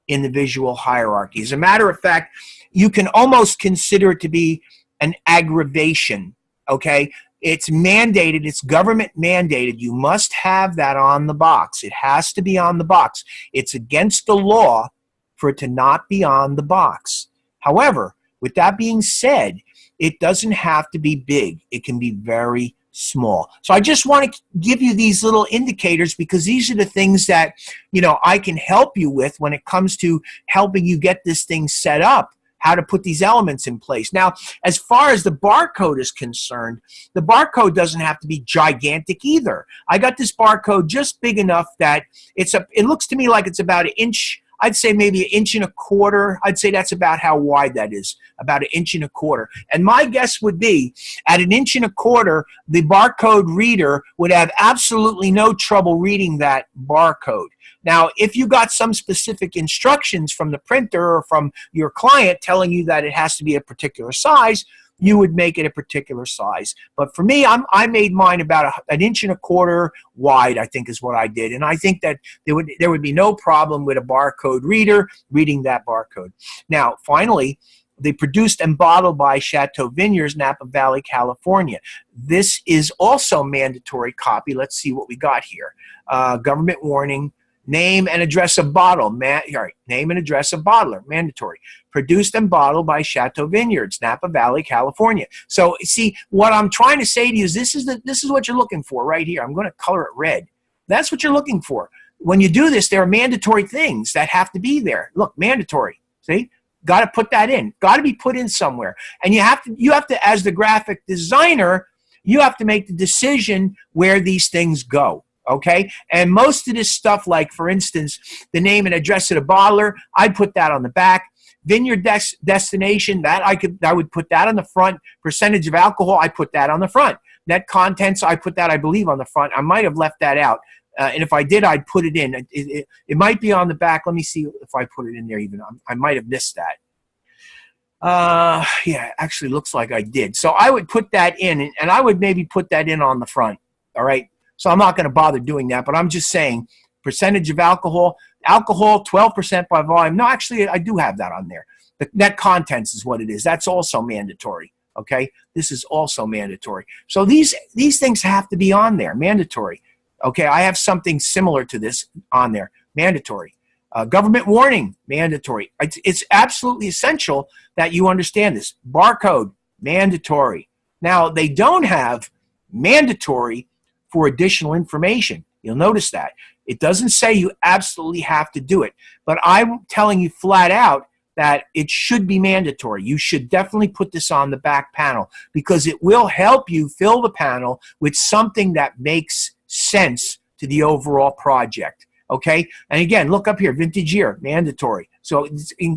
in the visual hierarchy. As a matter of fact, you can almost consider it to be an aggravation. Okay. It's mandated. It's government mandated. You must have that on the box. It has to be on the box. It's against the law for it to not be on the box. However, with that being said, it doesn't have to be big. It can be very small. So I just want to give you these little indicators because these are the things that, you know, I can help you with when it comes to helping you get this thing set up, how to put these elements in place. Now, as far as the barcode is concerned, the barcode doesn't have to be gigantic either. I got this barcode just big enough that it looks to me like it's about an inch. I'd say maybe 1.25 inches. I'd say that's about how wide that is, about 1.25 inches. And my guess would be at 1.25 inches, the barcode reader would have absolutely no trouble reading that barcode. Now, if you got some specific instructions from the printer or from your client telling you that it has to be a particular size, you would make it a particular size. But for me, I made mine about 1.25 inches wide, I think is what I did. And I think that there would be no problem with a barcode reader reading that barcode. Now, finally, they produced and bottled by Chateau Vineyards, Napa Valley, California. This is also mandatory copy. Let's see what we got here. Government warning. Name and address of bottle. Name and address of bottler. Mandatory. Produced and bottled by Chateau Vineyards, Napa Valley, California. So, see, what I'm trying to say to you is this is what you're looking for right here. I'm going to color it red. That's what you're looking for. When you do this, there are mandatory things that have to be there. Look, mandatory. See? Got to put that in. Got to be put in somewhere. And you have to, as the graphic designer, you have to make the decision where these things go. Okay, and most of this stuff, like for instance, the name and address of the bottler, I'd put that on the back. Vineyard destination, I would put that on the front. Percentage of alcohol, I put that on the front. Net contents, I put that, I believe, on the front. I might have left that out, and if I did, I'd put it in. It might be on the back. Let me see if I put it in there. Even I might have missed that. Yeah, actually looks like I did. So I would put that in, and I would maybe put that in on the front. All right. So I'm not going to bother doing that, but I'm just saying percentage of alcohol, 12% by volume. No, actually, I do have that on there. The net contents is what it is. That's also mandatory, okay? This is also mandatory. So these things have to be on there, mandatory. Okay, I have something similar to this on there, mandatory. Government warning, mandatory. It's absolutely essential that you understand this. Barcode, mandatory. Now, they don't have mandatory for additional information. You'll notice that. It doesn't say you absolutely have to do it, but I'm telling you flat out that it should be mandatory. You should definitely put this on the back panel because it will help you fill the panel with something that makes sense to the overall project. Okay? And again, look up here, vintage year, mandatory. So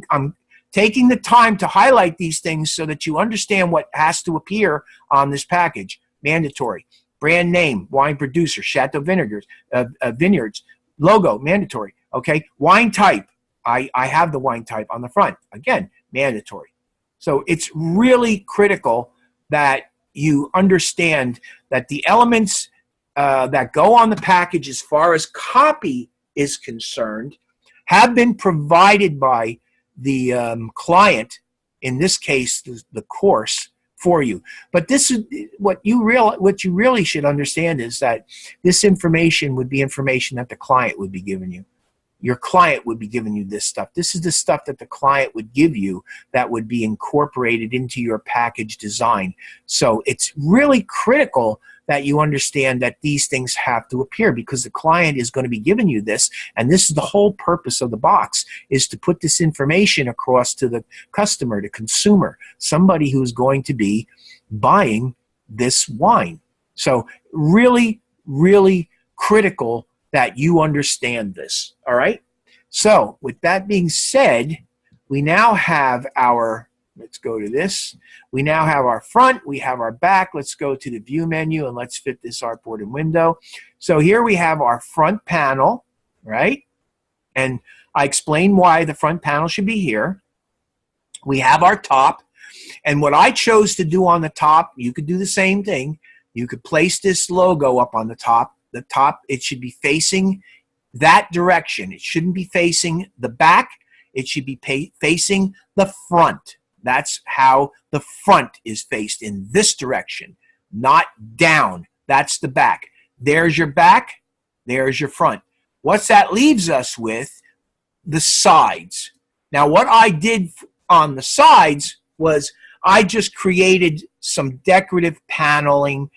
I'm taking the time to highlight these things so that you understand what has to appear on this package. Mandatory. Brand name, wine producer, Chateau Vineyards, logo, mandatory. Okay, wine type, I have the wine type on the front. Again, mandatory. So it's really critical that you understand that the elements that go on the package as far as copy is concerned have been provided by the client, in this case, the course, for you. But this is what you really should understand is that this information would be information that the client would be giving you. Your client would be giving you this stuff. This is the stuff that the client would give you that would be incorporated into your package design. So it's really critical that you understand that these things have to appear because the client is going to be giving you this, and this is the whole purpose of the box, is to put this information across to the customer, the consumer, somebody who's going to be buying this wine. So really, really critical that you understand this, all right? So with that being said, we now have our, let's go to this. We now have our front, we have our back. Let's go to the view menu and let's fit this artboard and window. So here we have our front panel, right? And I explained why the front panel should be here. We have our top. And what I chose to do on the top, you could do the same thing. You could place this logo up on the top. The top, it should be facing that direction. It shouldn't be facing the back. It should be facing the front. That's how the front is faced, in this direction, not down. That's the back. There's your back. There's your front. What that leaves us with, the sides. Now, what I did on the sides was I just created some decorative paneling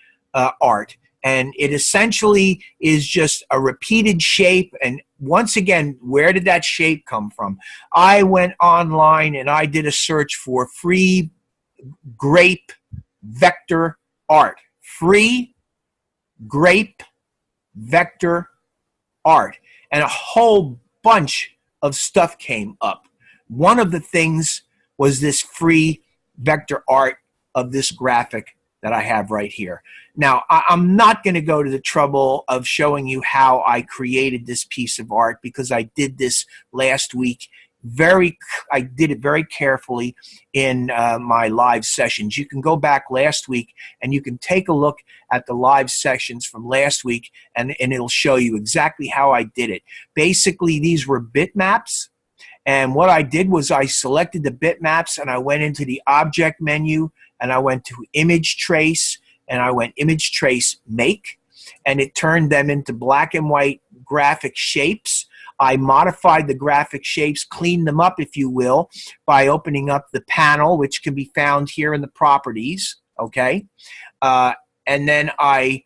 art. And it essentially is just a repeated shape. And once again, where did that shape come from? I went online and I did a search for free grape vector art. Free grape vector art. And a whole bunch of stuff came up. One of the things was this free vector art of this graphic that I have right here. Now, I'm not going to go to the trouble of showing you how I created this piece of art because I did this last week. I did it very carefully in my live sessions. You can go back last week and you can take a look at the live sessions from last week and it'll show you exactly how I did it. Basically, these were bitmaps. And what I did was I selected the bitmaps and I went into the object menu and I went to image trace and I went image trace make, and it turned them into black and white graphic shapes. I modified the graphic shapes, cleaned them up, if you will, by opening up the panel, which can be found here in the properties, okay? And then I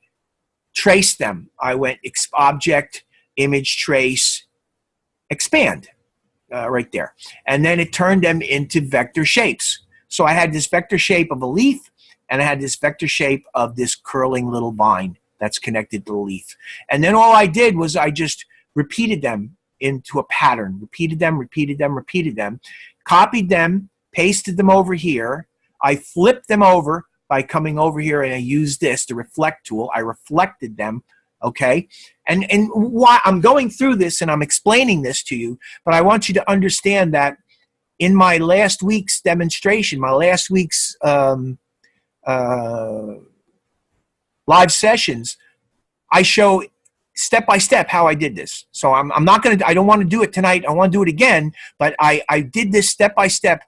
traced them. I went object, image trace, expand, right there. And then it turned them into vector shapes. So I had this vector shape of a leaf, and I had this vector shape of this curling little vine that's connected to the leaf. And then all I did was I just repeated them into a pattern, repeated them, copied them, pasted them over here. I flipped them over by coming over here, and I used this, the reflect tool. I reflected them, okay? And why I'm going through this and I'm explaining this to you, but I want you to understand that in my last week's demonstration, my last week's live sessions, I show step by step how I did this. So I'm not going to, I don't want to do it tonight. I want to do it again, but I did this step by step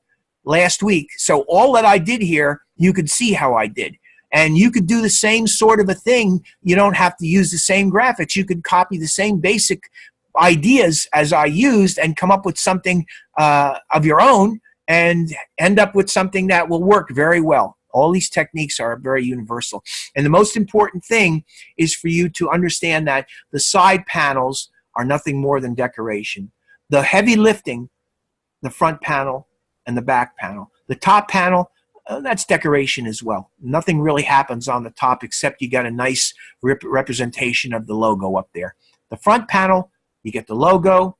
last week. So all that I did here, you could see how I did. And you could do the same sort of a thing. You don't have to use the same graphics. You could copy the same basic ideas as I used and come up with something of your own and end up with something that will work very well. All these techniques are very universal. And the most important thing is for you to understand that the side panels are nothing more than decoration. The heavy lifting, the front panel and the back panel. The top panel, that's decoration as well. Nothing really happens on the top except you got a nice representation of the logo up there. The front panel, you get the logo,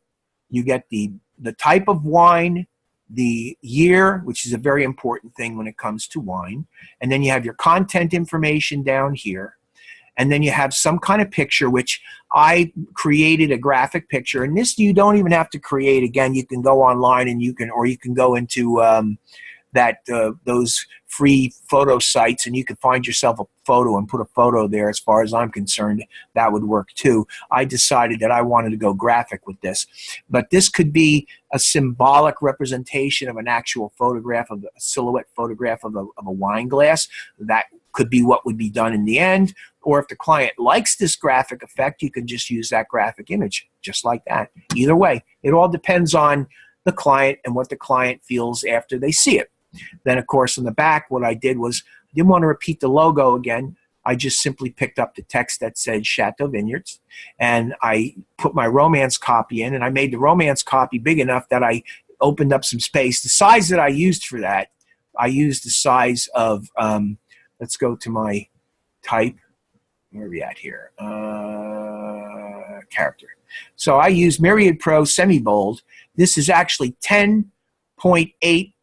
you get the type of wine, the year, which is a very important thing when it comes to wine, and then you have your content information down here, and then you have some kind of picture, which I created a graphic picture, and this you don't even have to create. Again, you can go online and you can go into those free photo sites and you can find yourself a photo and put a photo there. As far as I'm concerned, that would work too. I decided that I wanted to go graphic with this, but this could be a symbolic representation of an actual photograph, of a silhouette photograph of a wine glass. That could be what would be done in the end. Or if the client likes this graphic effect, you can just use that graphic image just like that. Either way, it all depends on the client and what the client feels after they see it. Then, of course, in the back, what I did was I didn't want to repeat the logo again. I just simply picked up the text that said Chateau Vineyards, and I put my romance copy in, and I made the romance copy big enough that I opened up some space. The size that I used for that, I used the size of, let's go to my type. Where are we at here? Character. So I used Myriad Pro Semi-Bold. This is actually 10.8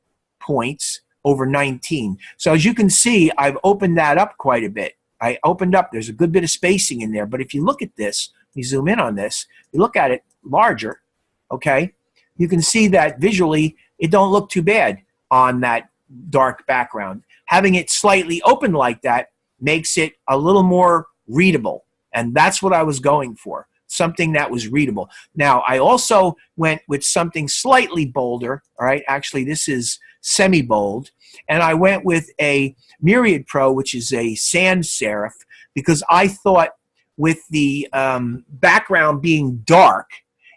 points over 19. So as you can see, I've opened that up quite a bit. I opened up, there's a good bit of spacing in there, but if you look at this, you zoom in on this, you look at it larger, okay, you can see that visually it don't look too bad on that dark background. Having it slightly open like that makes it a little more readable, and that's what I was going for. Something that was readable. Now, I also went with something slightly bolder, all right? Actually, this is semi-bold, and I went with a Myriad Pro, which is a sans serif, because I thought with the background being dark,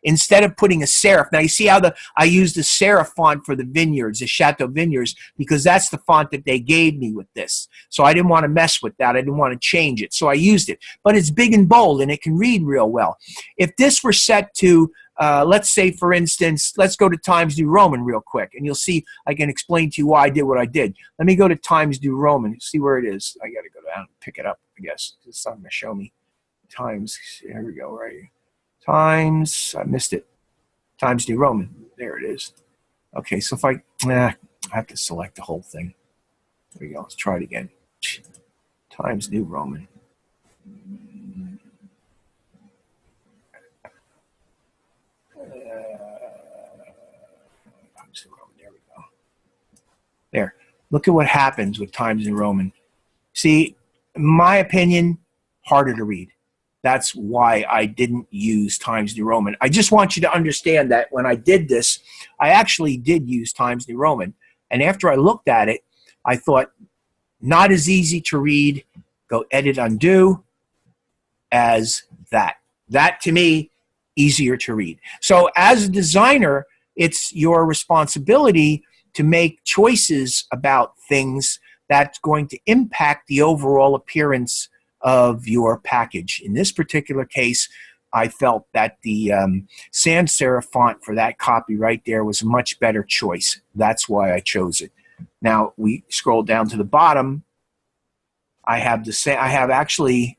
instead of putting a serif. Now you see how I used the serif font for the vineyards, the Chateau Vineyards, because that's the font that they gave me with this. So I didn't want to mess with that. I didn't want to change it. So I used it. But it's big and bold and it can read real well. If this were set to, let's say, for instance, let's go to Times New Roman real quick, and you'll see I can explain to you why I did what I did. Let me go to Times New Roman, see where it is. I got to go down and pick it up, I guess. It's not going to show me. Times, here we go, right here. Times, I missed it. Times New Roman, there it is. Okay, so if I have to select the whole thing. There we go, let's try it again. Times New Roman. There we go. There. Look at what happens with Times New Roman. See, in my opinion, harder to read. That's why I didn't use Times New Roman. I just want you to understand that when I did this, I actually did use Times New Roman. And after I looked at it, I thought, not as easy to read, go edit, undo, as that. That, to me, easier to read. So as a designer, it's your responsibility to make choices about things that's going to impact the overall appearance of your package. In this particular case, I felt that the sans serif font for that copy right there was a much better choice. That's why I chose it. Now we scroll down to the bottom. I have actually,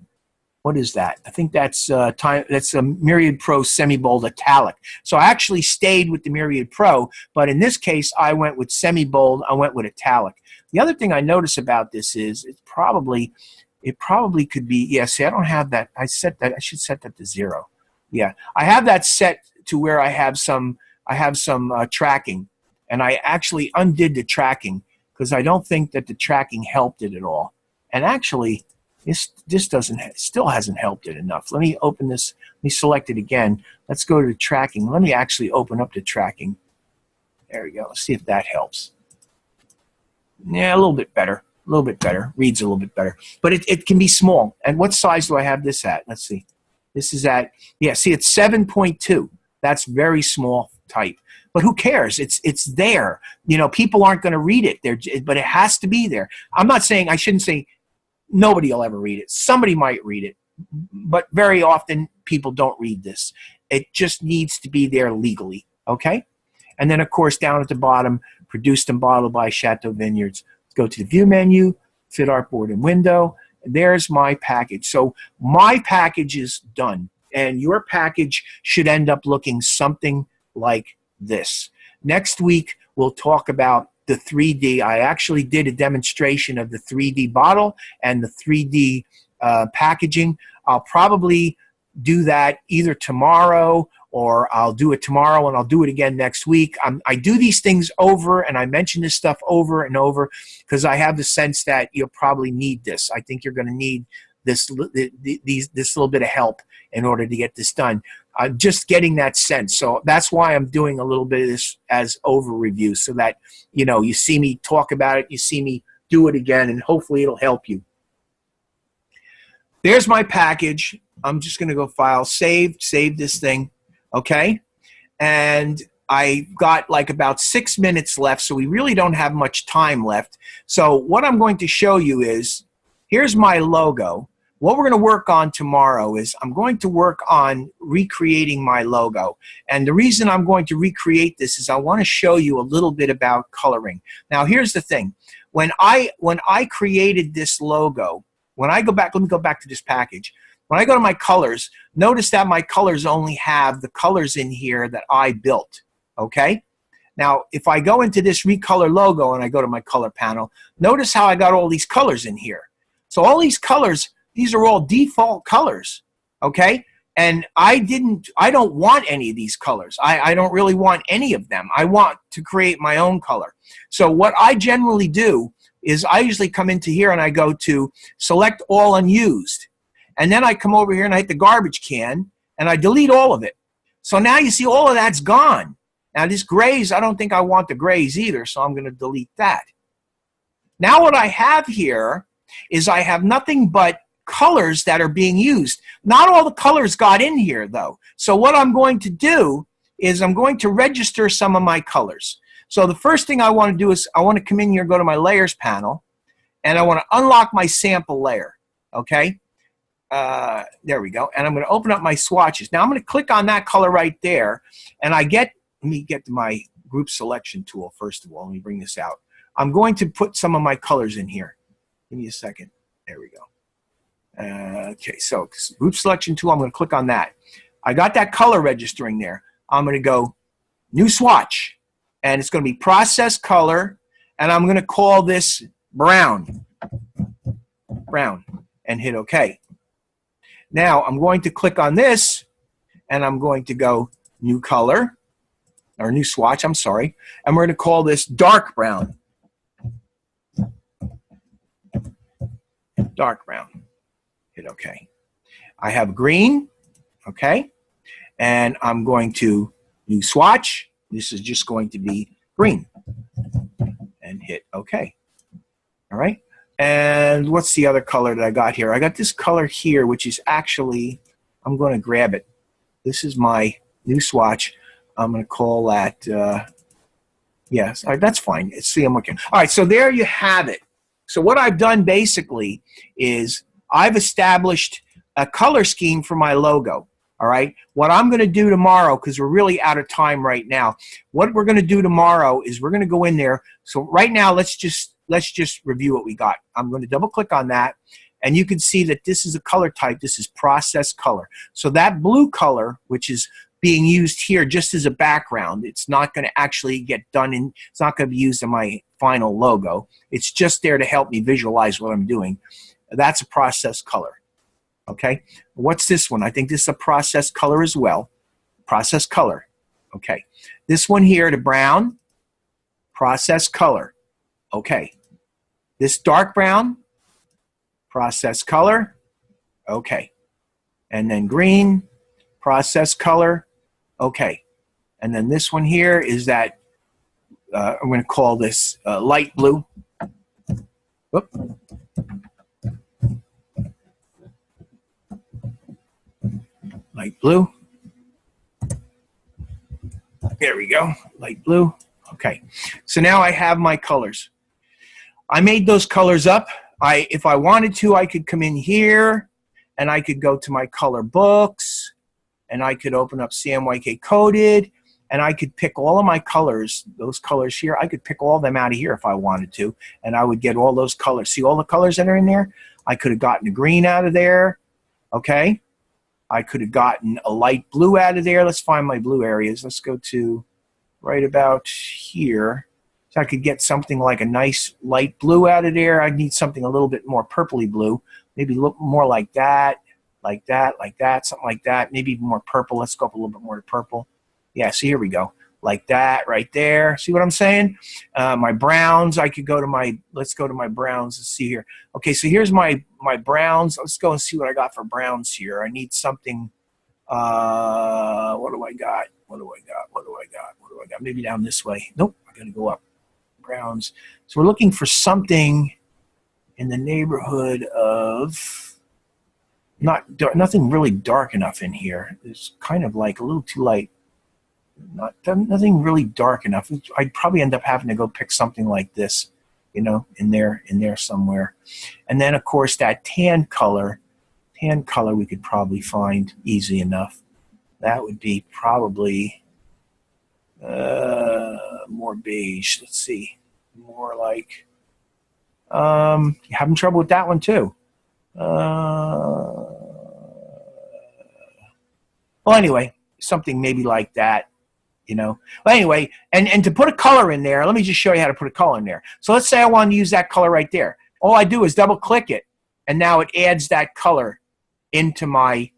what is that? I think that's that's a Myriad Pro semi-bold italic. So I actually stayed with the Myriad Pro, but in this case I went with semi-bold. I went with italic. The other thing I notice about this is it probably could be, yeah, see, I don't have that. I should set that to 0. Yeah, I have that set to where I have some tracking, and I actually undid the tracking because I don't think that the tracking helped it at all. And actually, this still hasn't helped it enough. Let me open this. Let me select it again. Let's go to tracking. Let me actually open up the tracking. There we go. Let's see if that helps. Yeah, a little bit better. A little bit better. Reads a little bit better. But it can be small. And what size do I have this at? Let's see. This is at, yeah, see, it's 7.2. That's very small type. But who cares? It's there. You know, people aren't going to read it. But it has to be there. I'm not saying, I shouldn't say nobody will ever read it. Somebody might read it. But very often, people don't read this. It just needs to be there legally. Okay? And then, of course, down at the bottom, produced and bottled by Chateau Vineyards. Go to the view menu, fit artboard and window, and there's my package. So my package is done, and your package should end up looking something like this. Next week, we'll talk about the 3D. I actually did a demonstration of the 3D bottle and the 3D packaging. I'll probably do that either tomorrow, or I'll do it tomorrow and I'll do it again next week. I do these things over, and I mention this stuff over and over because I have the sense that you'll probably need this. I think you're going to need this little bit of help in order to get this done. Just getting that sense. So that's why I'm doing a little bit of this as over review, so that you see me talk about it, you see me do it again, and hopefully it'll help you. There's my package. I'm just going to go File, Save this thing. Okay, and I got like about 6 minutes left, so we really don't have much time left. So what I'm going to show you is, here's my logo. What we're going to work on tomorrow is I'm going to work on recreating my logo. And the reason I'm going to recreate this is I want to show you a little bit about coloring. Now here's the thing. When I created this logo, when I go back, let me go back to this package. When I go to my colors, notice that my colors only have the colors in here that I built, okay? Now, if I go into this recolor logo and I go to my color panel, notice how I got all these colors in here. So all these colors, these are all default colors, okay? And I don't want any of these colors. I don't really want any of them. I want to create my own color. So what I generally do is I usually come into here and I go to select all unused. And then I come over here and I hit the garbage can and I delete all of it. So now you see all of that's gone. Now this grays, I don't think I want the grays either, so I'm going to delete that. Now what I have here is I have nothing but colors that are being used. Not all the colors got in here, though. So what I'm going to do is I'm going to register some of my colors. So the first thing I want to do is I want to come in here and go to my layers panel, and I want to unlock my sample layer. Okay? There we go. And I'm going to open up my swatches. Now I'm going to click on that color right there, and let me get to my group selection tool first of all. Let me bring this out. I'm going to put some of my colors in here. Give me a second. There we go. Okay, so group selection tool, I'm going to click on that. I got that color registering there. I'm going to go new swatch, and it's going to be process color, and I'm going to call this brown, and hit OK. Now I'm going to click on this, and I'm going to go new color, or new swatch, I'm sorry, and we're going to call this dark brown. Dark brown. Hit OK. I have green, okay, and I'm going to new swatch. This is just going to be green, and hit OK. All right. And what's the other color that I got here? I got this color here, which is actually, I'm going to grab it. This is my new swatch. I'm going to call that, yes, all right, that's fine. See, I'm looking. All right, so there you have it. So what I've done basically is I've established a color scheme for my logo. All right. What I'm going to do tomorrow, because we're really out of time right now, what we're going to do tomorrow is we're going to go in there. So right now, let's just review what we got. I'm going to double click on that, and you can see that this is a color type. This is process color. So that blue color, which is being used here just as a background, it's not going to actually get done in, it's not going to be used in my final logo. It's just there to help me visualize what I'm doing. That's a process color. Okay, what's this one? I think this is a process color as well. Process color. Okay, this one here, the brown, process color. Okay, this dark brown, process color. Okay, and then green, process color. Okay, and then this one here is that, I'm going to call this light blue. Whoop. Light blue. There we go, light blue. Okay, so now I have my colors. I made those colors up. If I wanted to, I could come in here, and I could go to my color books, and I could open up CMYK coded, and I could pick all of my colors, those colors here. I could pick all of them out of here if I wanted to, and I would get all those colors. See all the colors that are in there? I could have gotten the green out of there, okay? I could have gotten a light blue out of there. Let's find my blue areas. Let's go to right about here. So I could get something like a nice light blue out of there. I'd need something a little bit more purpley blue. Maybe look more like that, like that, like that, something like that. Maybe even more purple. Let's go up a little bit more to purple. Yeah, so here we go. Like that right there. See what I'm saying? My browns, I could go to my, let's go to my browns and see here. Okay, so here's my browns. Let's go and see what I got for browns here. I need something, what do I got? What do I got? What do I got? What do I got? Maybe down this way. Nope, I gotta go up. Browns. So we're looking for something in the neighborhood of nothing really dark enough in here. It's kind of like a little too light. Nothing really dark enough. I'd probably end up having to go pick something like this, you know, in there somewhere. And then of course that tan color we could probably find easy enough. That would be probably more beige. Let's see, more like you having trouble with that one too. Well, anyway, something maybe like that. You know, well, anyway, and to put a color in there, let me just show you how to put a color in there. So let's say I want to use that color right there. All I do is double click it, and now it adds that color into my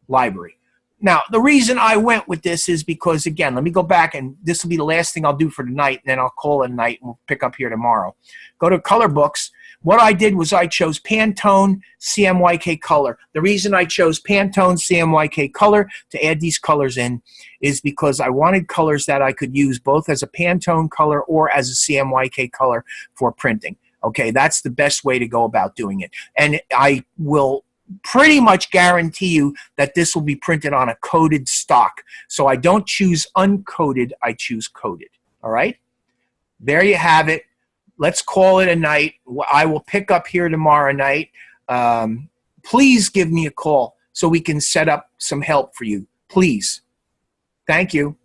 library. Now, the reason I went with this is because, again, let me go back, and this will be the last thing I'll do for tonight, and then I'll call it a night, and we'll pick up here tomorrow. Go to color books. What I did was I chose Pantone CMYK color. The reason I chose Pantone CMYK color to add these colors in is because I wanted colors that I could use both as a Pantone color or as a CMYK color for printing. Okay, that's the best way to go about doing it. And I will pretty much guarantee you that this will be printed on a coated stock. So I don't choose uncoated, I choose coated. All right? There you have it. Let's call it a night. I will pick up here tomorrow night. Please give me a call so we can set up some help for you. Please. Thank you.